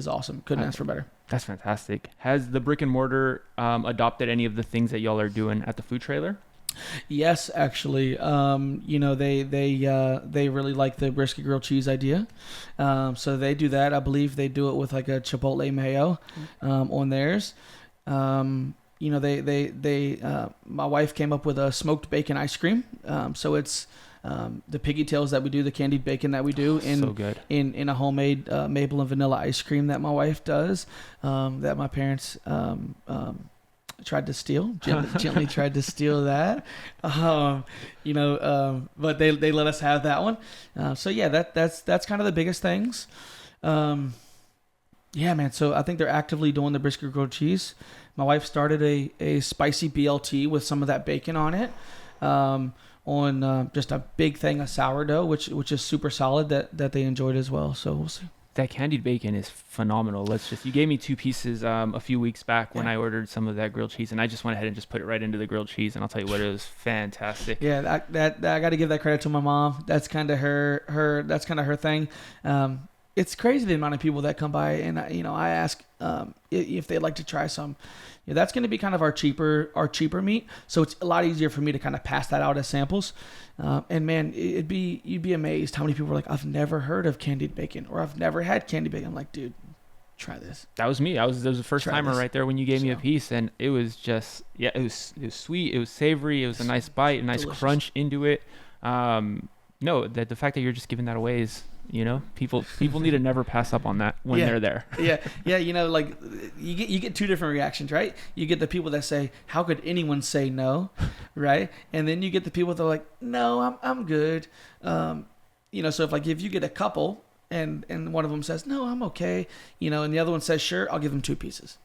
awesome. Couldn't ask for better. That's fantastic. Has the brick and mortar adopted any of the things that y'all are doing at the food trailer? Yes, actually, you know, they really like the brisket grilled cheese idea, so they do that. I believe they do it with like a chipotle mayo on theirs. You know, they my wife came up with a smoked bacon ice cream. So it's the piggy tails that we do, the candied bacon that we do So good. in a homemade maple and vanilla ice cream that my wife does, that my parents tried to steal, gently tried to steal that, you know, but they let us have that one. So yeah, that's kind of the biggest things. Yeah, man. So I think they're actively doing the brisket grilled cheese. My wife started a spicy BLT with some of that bacon on it, on just a big thing of sourdough, which is super solid, that they enjoyed as well. So we'll see. That candied bacon is phenomenal. You gave me 2 pieces a few weeks back when I ordered some of that grilled cheese, and I just went ahead and just put it right into the grilled cheese, and I'll tell you what, it was fantastic. Yeah, that I got to give that credit to my mom. That's kind of her thing. It's crazy the amount of people that come by, and you know, I ask if they'd like to try some. Yeah, that's going to be kind of our cheaper meat, so it's a lot easier for me to kind of pass that out as samples. And man, you'd be amazed how many people are like, I've never heard of candied bacon, or I've never had candied bacon. I'm like, dude, try this. That was me. There was the first timer right there when you gave me a piece, and it was just, yeah, it was sweet, it was savory, it was a nice bite, a nice crunch into it. No, the fact that you're just giving that away is, you know, people need to never pass up on that when they're there. Yeah. You know, like you get 2 different reactions, right? You get the people that say, how could anyone say no? Right. And then you get the people that are like, no, I'm good. You know, so if you get a couple and one of them says, no, I'm okay, you know, and the other one says, sure, I'll give them 2 pieces.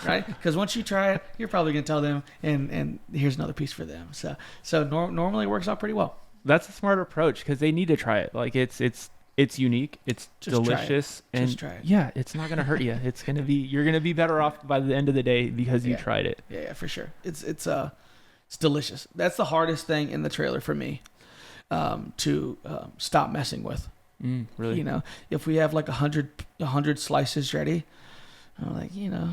Right. Because once you try it, you're probably going to tell them, and here's another piece for them. So normally it works out pretty well. That's a smart approach, because they need to try it. Like it's unique, it's just delicious, and just try it. Yeah, it's not gonna hurt you. You're gonna be better off by the end of the day because you tried it. Yeah, for sure. It's delicious. That's the hardest thing in the trailer for me, to stop messing with. Really? You know, if we have like 100 slices ready, I'm like, you know,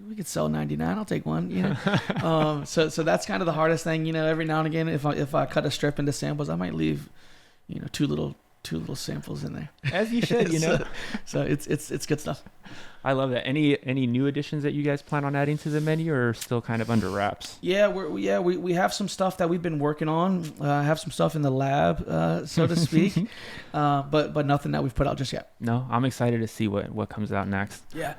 we could sell 99. I'll take one. You know, so that's kind of the hardest thing. You know, every now and again, if I cut a strip into samples, I might leave, you know, two little samples in there. As you should, you know. So it's good stuff. I love that. Any new additions that you guys plan on adding to the menu, or still kind of under wraps? Yeah, we have some stuff that we've been working on. I have some stuff in the lab, so to speak, but nothing that we've put out just yet. No, I'm excited to see what comes out next. Yeah,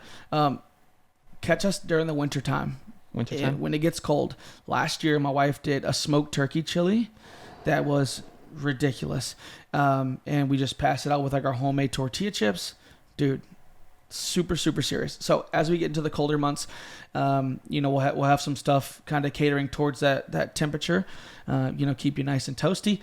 catch us during the winter time. When it gets cold. Last year, my wife did a smoked turkey chili that was ridiculous, and we just passed it out with like our homemade tortilla chips, dude. Super serious. So as we get into the colder months, you know, we'll have some stuff kind of catering towards that temperature, you know, keep you nice and toasty.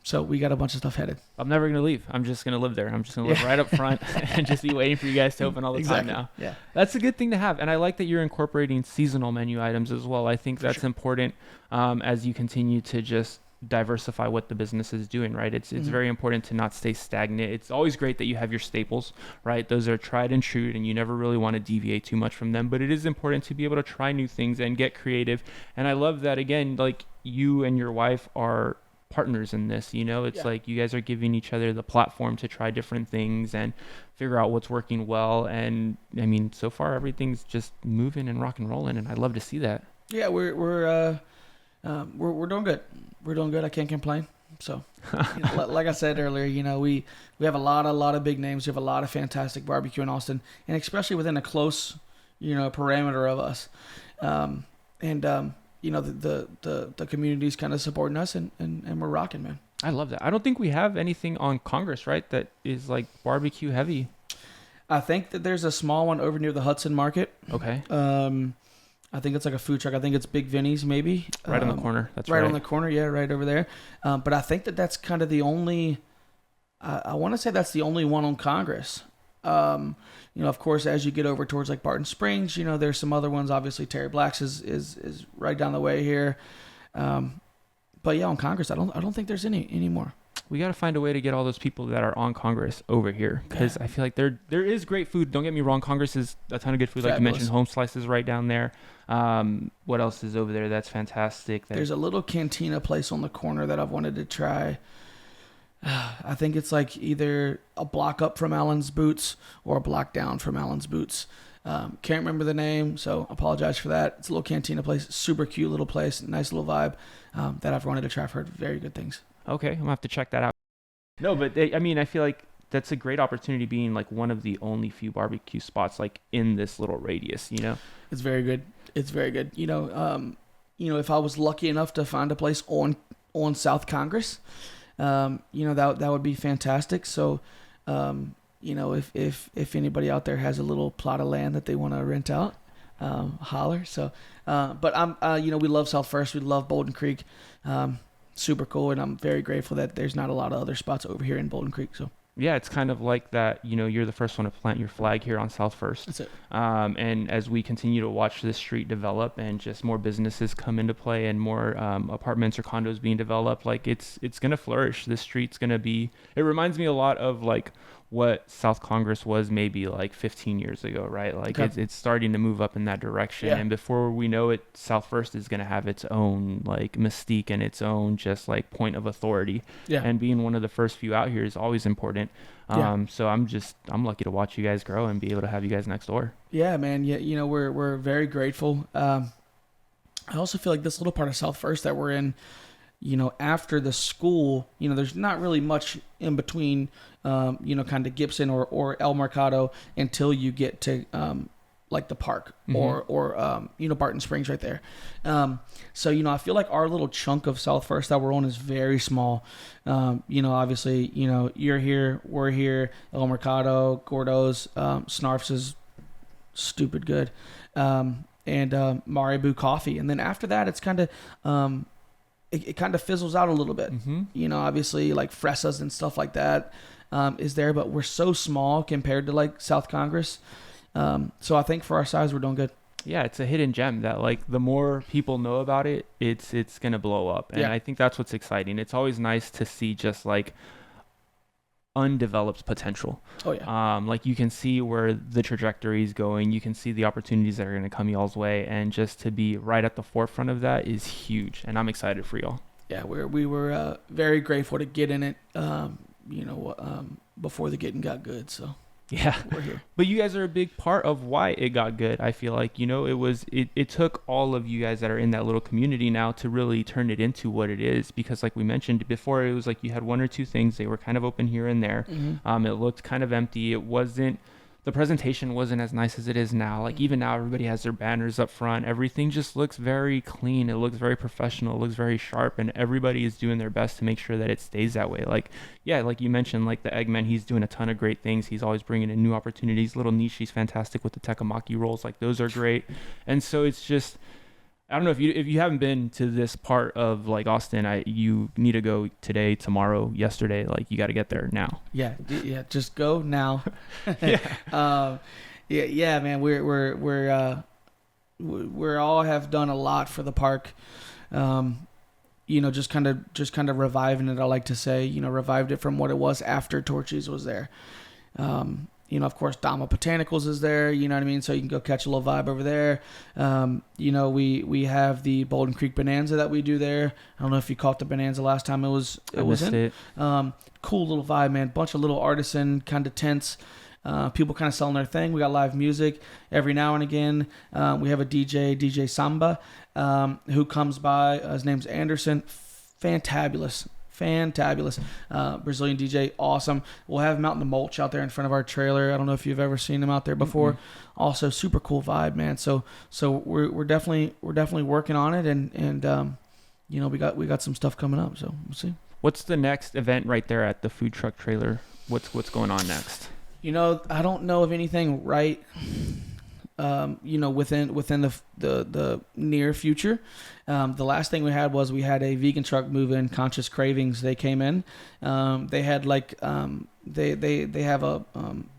So we got a bunch of stuff headed. I'm never going to leave. I'm just going to live there. I'm just going to live right up front and just be waiting for you guys to open all the time now. Yeah. That's a good thing to have. And I like that you're incorporating seasonal menu items as well. I think that's important, as you continue to just diversify what the business is doing, right? It's very important to not stay stagnant. It's always great that you have your staples, right? Those are tried and true, and you never really want to deviate too much from them, but it is important to be able to try new things and get creative. And I love that, again, like you and your wife are partners in this, you know. It's like you guys are giving each other the platform to try different things and figure out what's working well. And I mean, so far everything's just moving and rock and rolling, and I love to see that. Yeah, we're doing good. We're doing good. I can't complain. So, like I said earlier, you know, we have a lot of big names. We have a lot of fantastic barbecue in Austin, and especially within a close, you know, parameter of us. You know, the community's kind of supporting us, and we're rocking, man. I love that. I don't think we have anything on Congress, right, that is like barbecue heavy. I think that there's a small one over near the Hudson Market. Okay. I think it's like a food truck. I think it's Big Vinny's, maybe. Right on the corner. That's right. Right on the corner, yeah, right over there. But I think that's kind of the only, I want to say that's the only one on Congress. You know, of course, as you get over towards like Barton Springs, you know, there's some other ones. Obviously, Terry Black's is right down the way here. But yeah, on Congress, I don't think there's any more. We got to find a way to get all those people that are on Congress over here, because I feel like there is great food. Don't get me wrong, Congress is a ton of good food. Like you mentioned, Home Slices right down there. What else is over there that's fantastic? There's a little cantina place on the corner that I've wanted to try. I think it's like either a block up from Allen's Boots or a block down from Allen's Boots. Can't remember the name, so apologize for that. It's a little cantina place, super cute little place, nice little vibe that I've wanted to try. I've heard very good things. Okay, I'm gonna have to check that out. No, but I mean, I feel like that's a great opportunity, being like one of the only few barbecue spots like in this little radius, you know. It's very good. It's very good. You know, if I was lucky enough to find a place on South Congress, you know, that would be fantastic. So, you know, if anybody out there has a little plot of land that they want to rent out, holler. So, but you know, we love South First. We love Bolden Creek. Super cool, and I'm very grateful that there's not a lot of other spots over here in Bolden Creek. So yeah, it's kind of like that, you know, you're the first one to plant your flag here on South First. That's it. And as we continue to watch this street develop and just more businesses come into play and more apartments or condos being developed, like it's gonna flourish. This street's gonna be, it reminds me a lot of like what South Congress was maybe like 15 years ago, right? Like it's starting to move up in that direction. Yeah. And before we know it, South First is going to have its own like mystique and its own just like point of authority. Yeah. And being one of the first few out here is always important. So I'm lucky to watch you guys grow and be able to have you guys next door. Yeah, man. Yeah. You know, we're very grateful. I also feel like this little part of South First that we're in, you know, after the school, you know, there's not really much in between, you know, kind of Gibson or El Mercado until you get to like the park or you know, Barton Springs right there. So, you know, I feel like our little chunk of South First that we're on is very small. You know, obviously, you know, you're here, we're here, El Mercado, Gordo's, Snarf's is stupid good, and Maribu Coffee. And then after that, it's kind of... It kind of fizzles out a little bit. You know, obviously like Fresas and stuff like that is there, but we're so small compared to like South Congress. So I think for our size, we're doing good. Yeah, it's a hidden gem that like the more people know about it, it's going to blow up. And I think that's what's exciting. It's always nice to see just like undeveloped potential. Oh yeah. Like you can see where the trajectory is going. You can see the opportunities that are going to come y'all's way, and just to be right at the forefront of that is huge. And I'm excited for y'all. Yeah, we were very grateful to get in it. You know, before the getting got good. So yeah, we're here. But you guys are a big part of why it got good. I feel like, you know, it took all of you guys that are in that little community now to really turn it into what it is. Because like we mentioned before, it was like you had one or two things. They were kind of open here and there. It looked kind of empty. The presentation wasn't as nice as it is now. Like even now, everybody has their banners up front. Everything just looks very clean. It looks very professional. It looks very sharp, and everybody is doing their best to make sure that it stays that way. Like, yeah, like you mentioned, like the Eggman, he's doing a ton of great things. He's always bringing in new opportunities. Little Niche, he's fantastic with the Tekamaki rolls. Like those are great. And so it's just, I don't know if you haven't been to this part of like Austin, you need to go today, tomorrow, yesterday. Like you got to get there now. Yeah, just go now. Yeah, man. We're all have done a lot for the park. just kind of reviving it. I like to say, revived it from what it was after Torchy's was there. Of course, Dama Botanicals is there, you know what I mean? So you can go catch a little vibe over there. We have the Bolden Creek Bonanza that we do there. I don't know if you caught the Bonanza last time it was in. Cool little vibe, man. Bunch of little artisan kind of tents. People kind of selling their thing. We got live music every now and again. We have a DJ Samba, who comes by. His name's Anderson. Fantabulous. Brazilian DJ, awesome. We'll have him out in the mulch out there in front of our trailer. I don't know if you've ever seen him out there before. Mm-hmm. Also, super cool vibe, man. So we're definitely working on it, and we got some stuff coming up. So we'll see. What's the next event right there at the food truck trailer? What's going on next? I don't know of anything right. Within the near future. The last thing we had was a vegan truck move in, Conscious Cravings. They came in. They had they have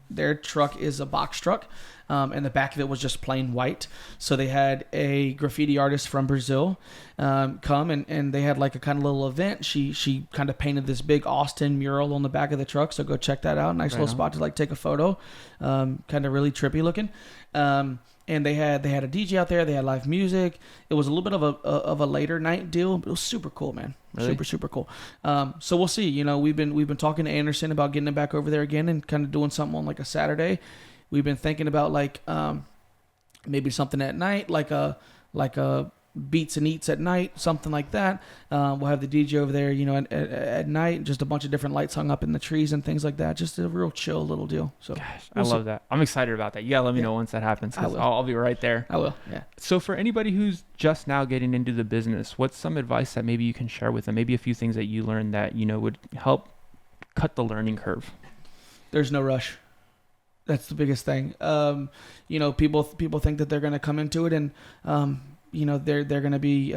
their truck is a box truck, and the back of it was just plain white. So they had a graffiti artist from Brazil come, and they had like a kind of little event. She kind of painted this big Austin mural on the back of the truck. So go check that out. Nice little spot to take a photo. Kind of really trippy looking. And they had a DJ out there. They had live music. It was a little bit of a later night deal, but it was super cool, man. Really? Super cool. So we'll see. We've been talking to Anderson about getting it back over there again and kind of doing something on like a Saturday. We've been thinking about maybe something at night, like a Beats and Eats at night, something like that. We'll have the DJ over there, at night, just a bunch of different lights hung up in the trees and things like that. Just a real chill little deal. So, gosh, I love that. I'm excited about that. You gotta let me know once that happens, because I'll be right there. I will. Yeah. So for anybody who's just now getting into the business, what's some advice that maybe you can share with them? Maybe a few things that you learned that would help cut the learning curve. There's no rush. That's the biggest thing. People think that they're gonna come into it and they're going to be,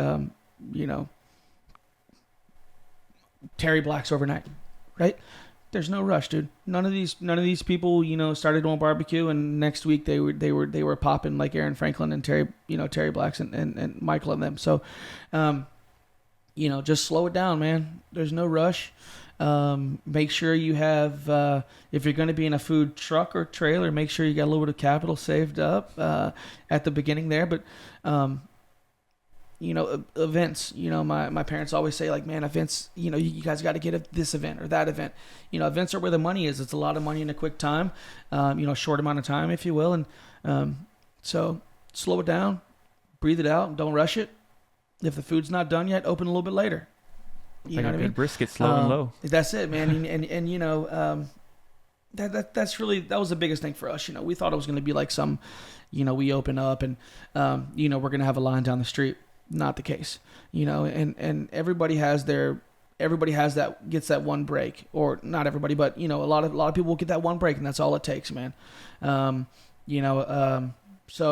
Terry Blacks overnight, right? There's no rush, dude. None of these people, started doing barbecue, and next week they were popping like Aaron Franklin and Terry Blacks and Michael and them. So, just slow it down, man. There's no rush. Make sure you have, if you're going to be in a food truck or trailer, make sure you got a little bit of capital saved up at the beginning there, but. Events, my parents always say, like, man, events, you guys got to get this event or that event. Events are where the money is. It's a lot of money in a quick time, short amount of time, if you will. And so slow it down, breathe it out, don't rush it. If the food's not done yet, open a little bit later. You know what I mean? Brisket, slow and low. That's it, man. That was the biggest thing for us. We thought it was going to be like some, we open up and, we're going to have a line down the street. Not the case, and everybody gets that one break, or not everybody, but a lot of people will get that one break, and that's all it takes, man. So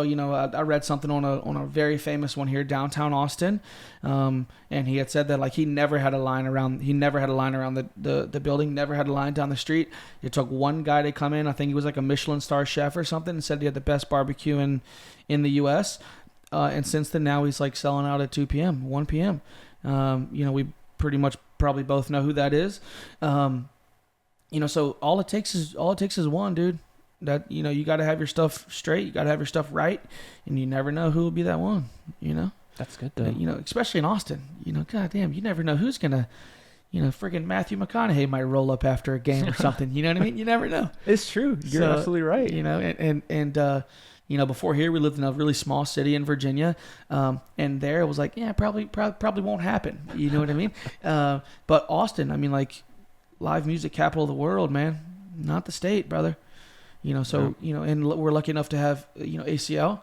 I read something on a very famous one here, downtown Austin, and he had said that like he never had a line around the building, never had a line down the street. It took one guy to come in. I think he was like a Michelin star chef or something, and said he had the best barbecue in the U.S. And since then, now he's like selling out at 2 p.m., 1 p.m. We pretty much probably both know who that is. So all it takes is one, dude. That, you got to have your stuff straight. You got to have your stuff right. And you never know who will be that one, That's good, though. Especially in Austin. Goddamn, you never know who's going to, friggin' Matthew McConaughey might roll up after a game or something. You know what I mean? You never know. It's true. You're absolutely right. Before here, we lived in a really small city in Virginia, and there it was like, yeah, probably won't happen. You know what I mean? But Austin, I mean, like, live music capital of the world, man, not the state, brother. And we're lucky enough to have, ACL.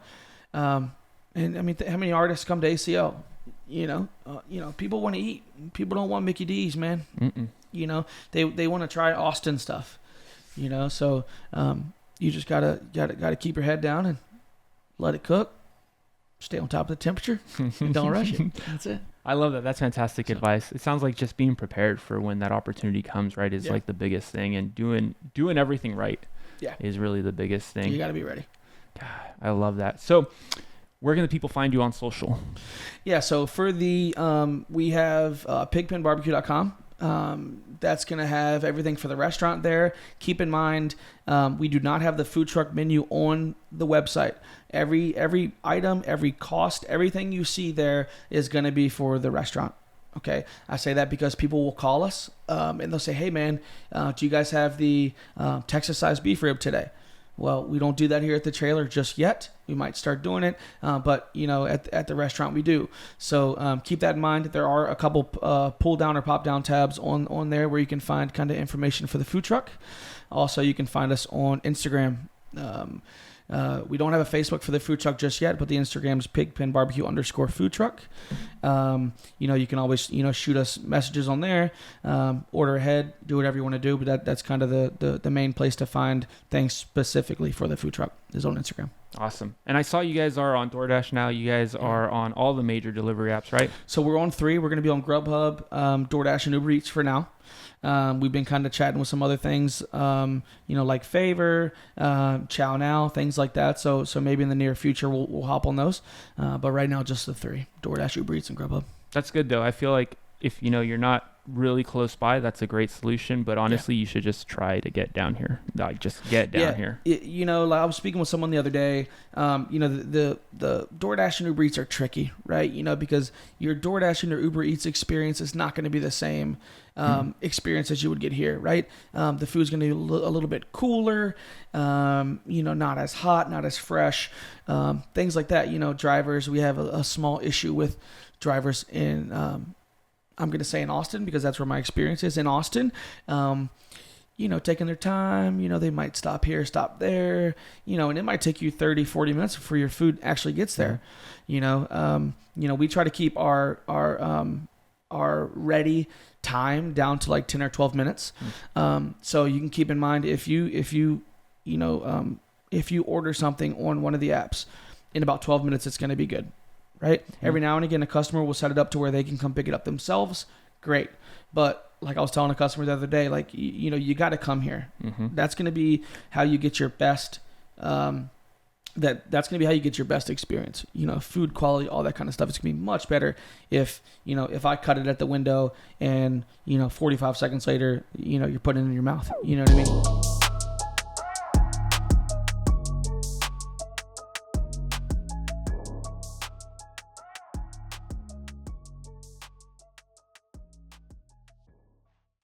And I mean, how many artists come to ACL? People want to eat. People don't want Mickey D's, man. Mm-mm. They want to try Austin stuff. So you just gotta keep your head down and let it cook. Stay on top of the temperature and don't rush it. That's it. I love that. That's fantastic advice. It sounds like just being prepared for when that opportunity comes, right, is like the biggest thing, and doing everything right is really the biggest thing. You got to be ready. God, I love that. So where can the people find you on social? Yeah, so for the we have pigpenbbq.com. That's going to have everything for the restaurant there. Keep in mind, we do not have the food truck menu on the website. Every item, every cost, everything you see there is going to be for the restaurant. Okay, I say that because people will call us and they'll say, "Hey, man, do you guys have the Texas-sized beef rib today?" Well, we don't do that here at the trailer just yet. We might start doing it, but at the restaurant we do. So keep that in mind. There are a couple pull down or pop down tabs on there where you can find kind of information for the food truck. Also, you can find us on Instagram. We don't have a Facebook for the food truck just yet, but the Instagram is pigpenbbq_food truck. You can always, shoot us messages on there, order ahead, do whatever you want to do. But that's kind of the main place to find things specifically for the food truck is on Instagram. Awesome. And I saw you guys are on DoorDash now. You guys are on all the major delivery apps, right? So we're on 3. We're going to be on Grubhub, DoorDash, and Uber Eats for now. We've been kind of chatting with some other things, like Favor, Chow Now, things like that. So maybe in the near future we'll hop on those. But right now just the 3: DoorDash, Uber Eats, and Grubhub. That's good though. I feel like if you're not really close by, that's a great solution. But honestly, you should just try to get down here. Like just get down here. I was speaking with someone the other day. The DoorDash and Uber Eats are tricky, right? Because your DoorDash and your Uber Eats experience is not going to be the same experience as you would get here, right? The food's going to be a little bit cooler, not as hot, not as fresh, things like that. Drivers, we have a small issue with drivers in, I'm going to say in Austin because that's where my experience is in Austin. Taking their time, they might stop here, stop there, and it might take you 30, 40 minutes before your food actually gets there. We try to keep our ready time down to like 10 or 12 minutes. So you can keep in mind if you order something on one of the apps in about 12 minutes, it's going to be good. Right? Every now and again, a customer will set it up to where they can come pick it up themselves. Great. But like I was telling a customer the other day, like, you got to come here. That's going to be how you get your best, that's going to be how you get your best experience. Food quality, all that kind of stuff. It's going to be much better if I cut it at the window and, 45 seconds later, you're putting it in your mouth. You know what I mean?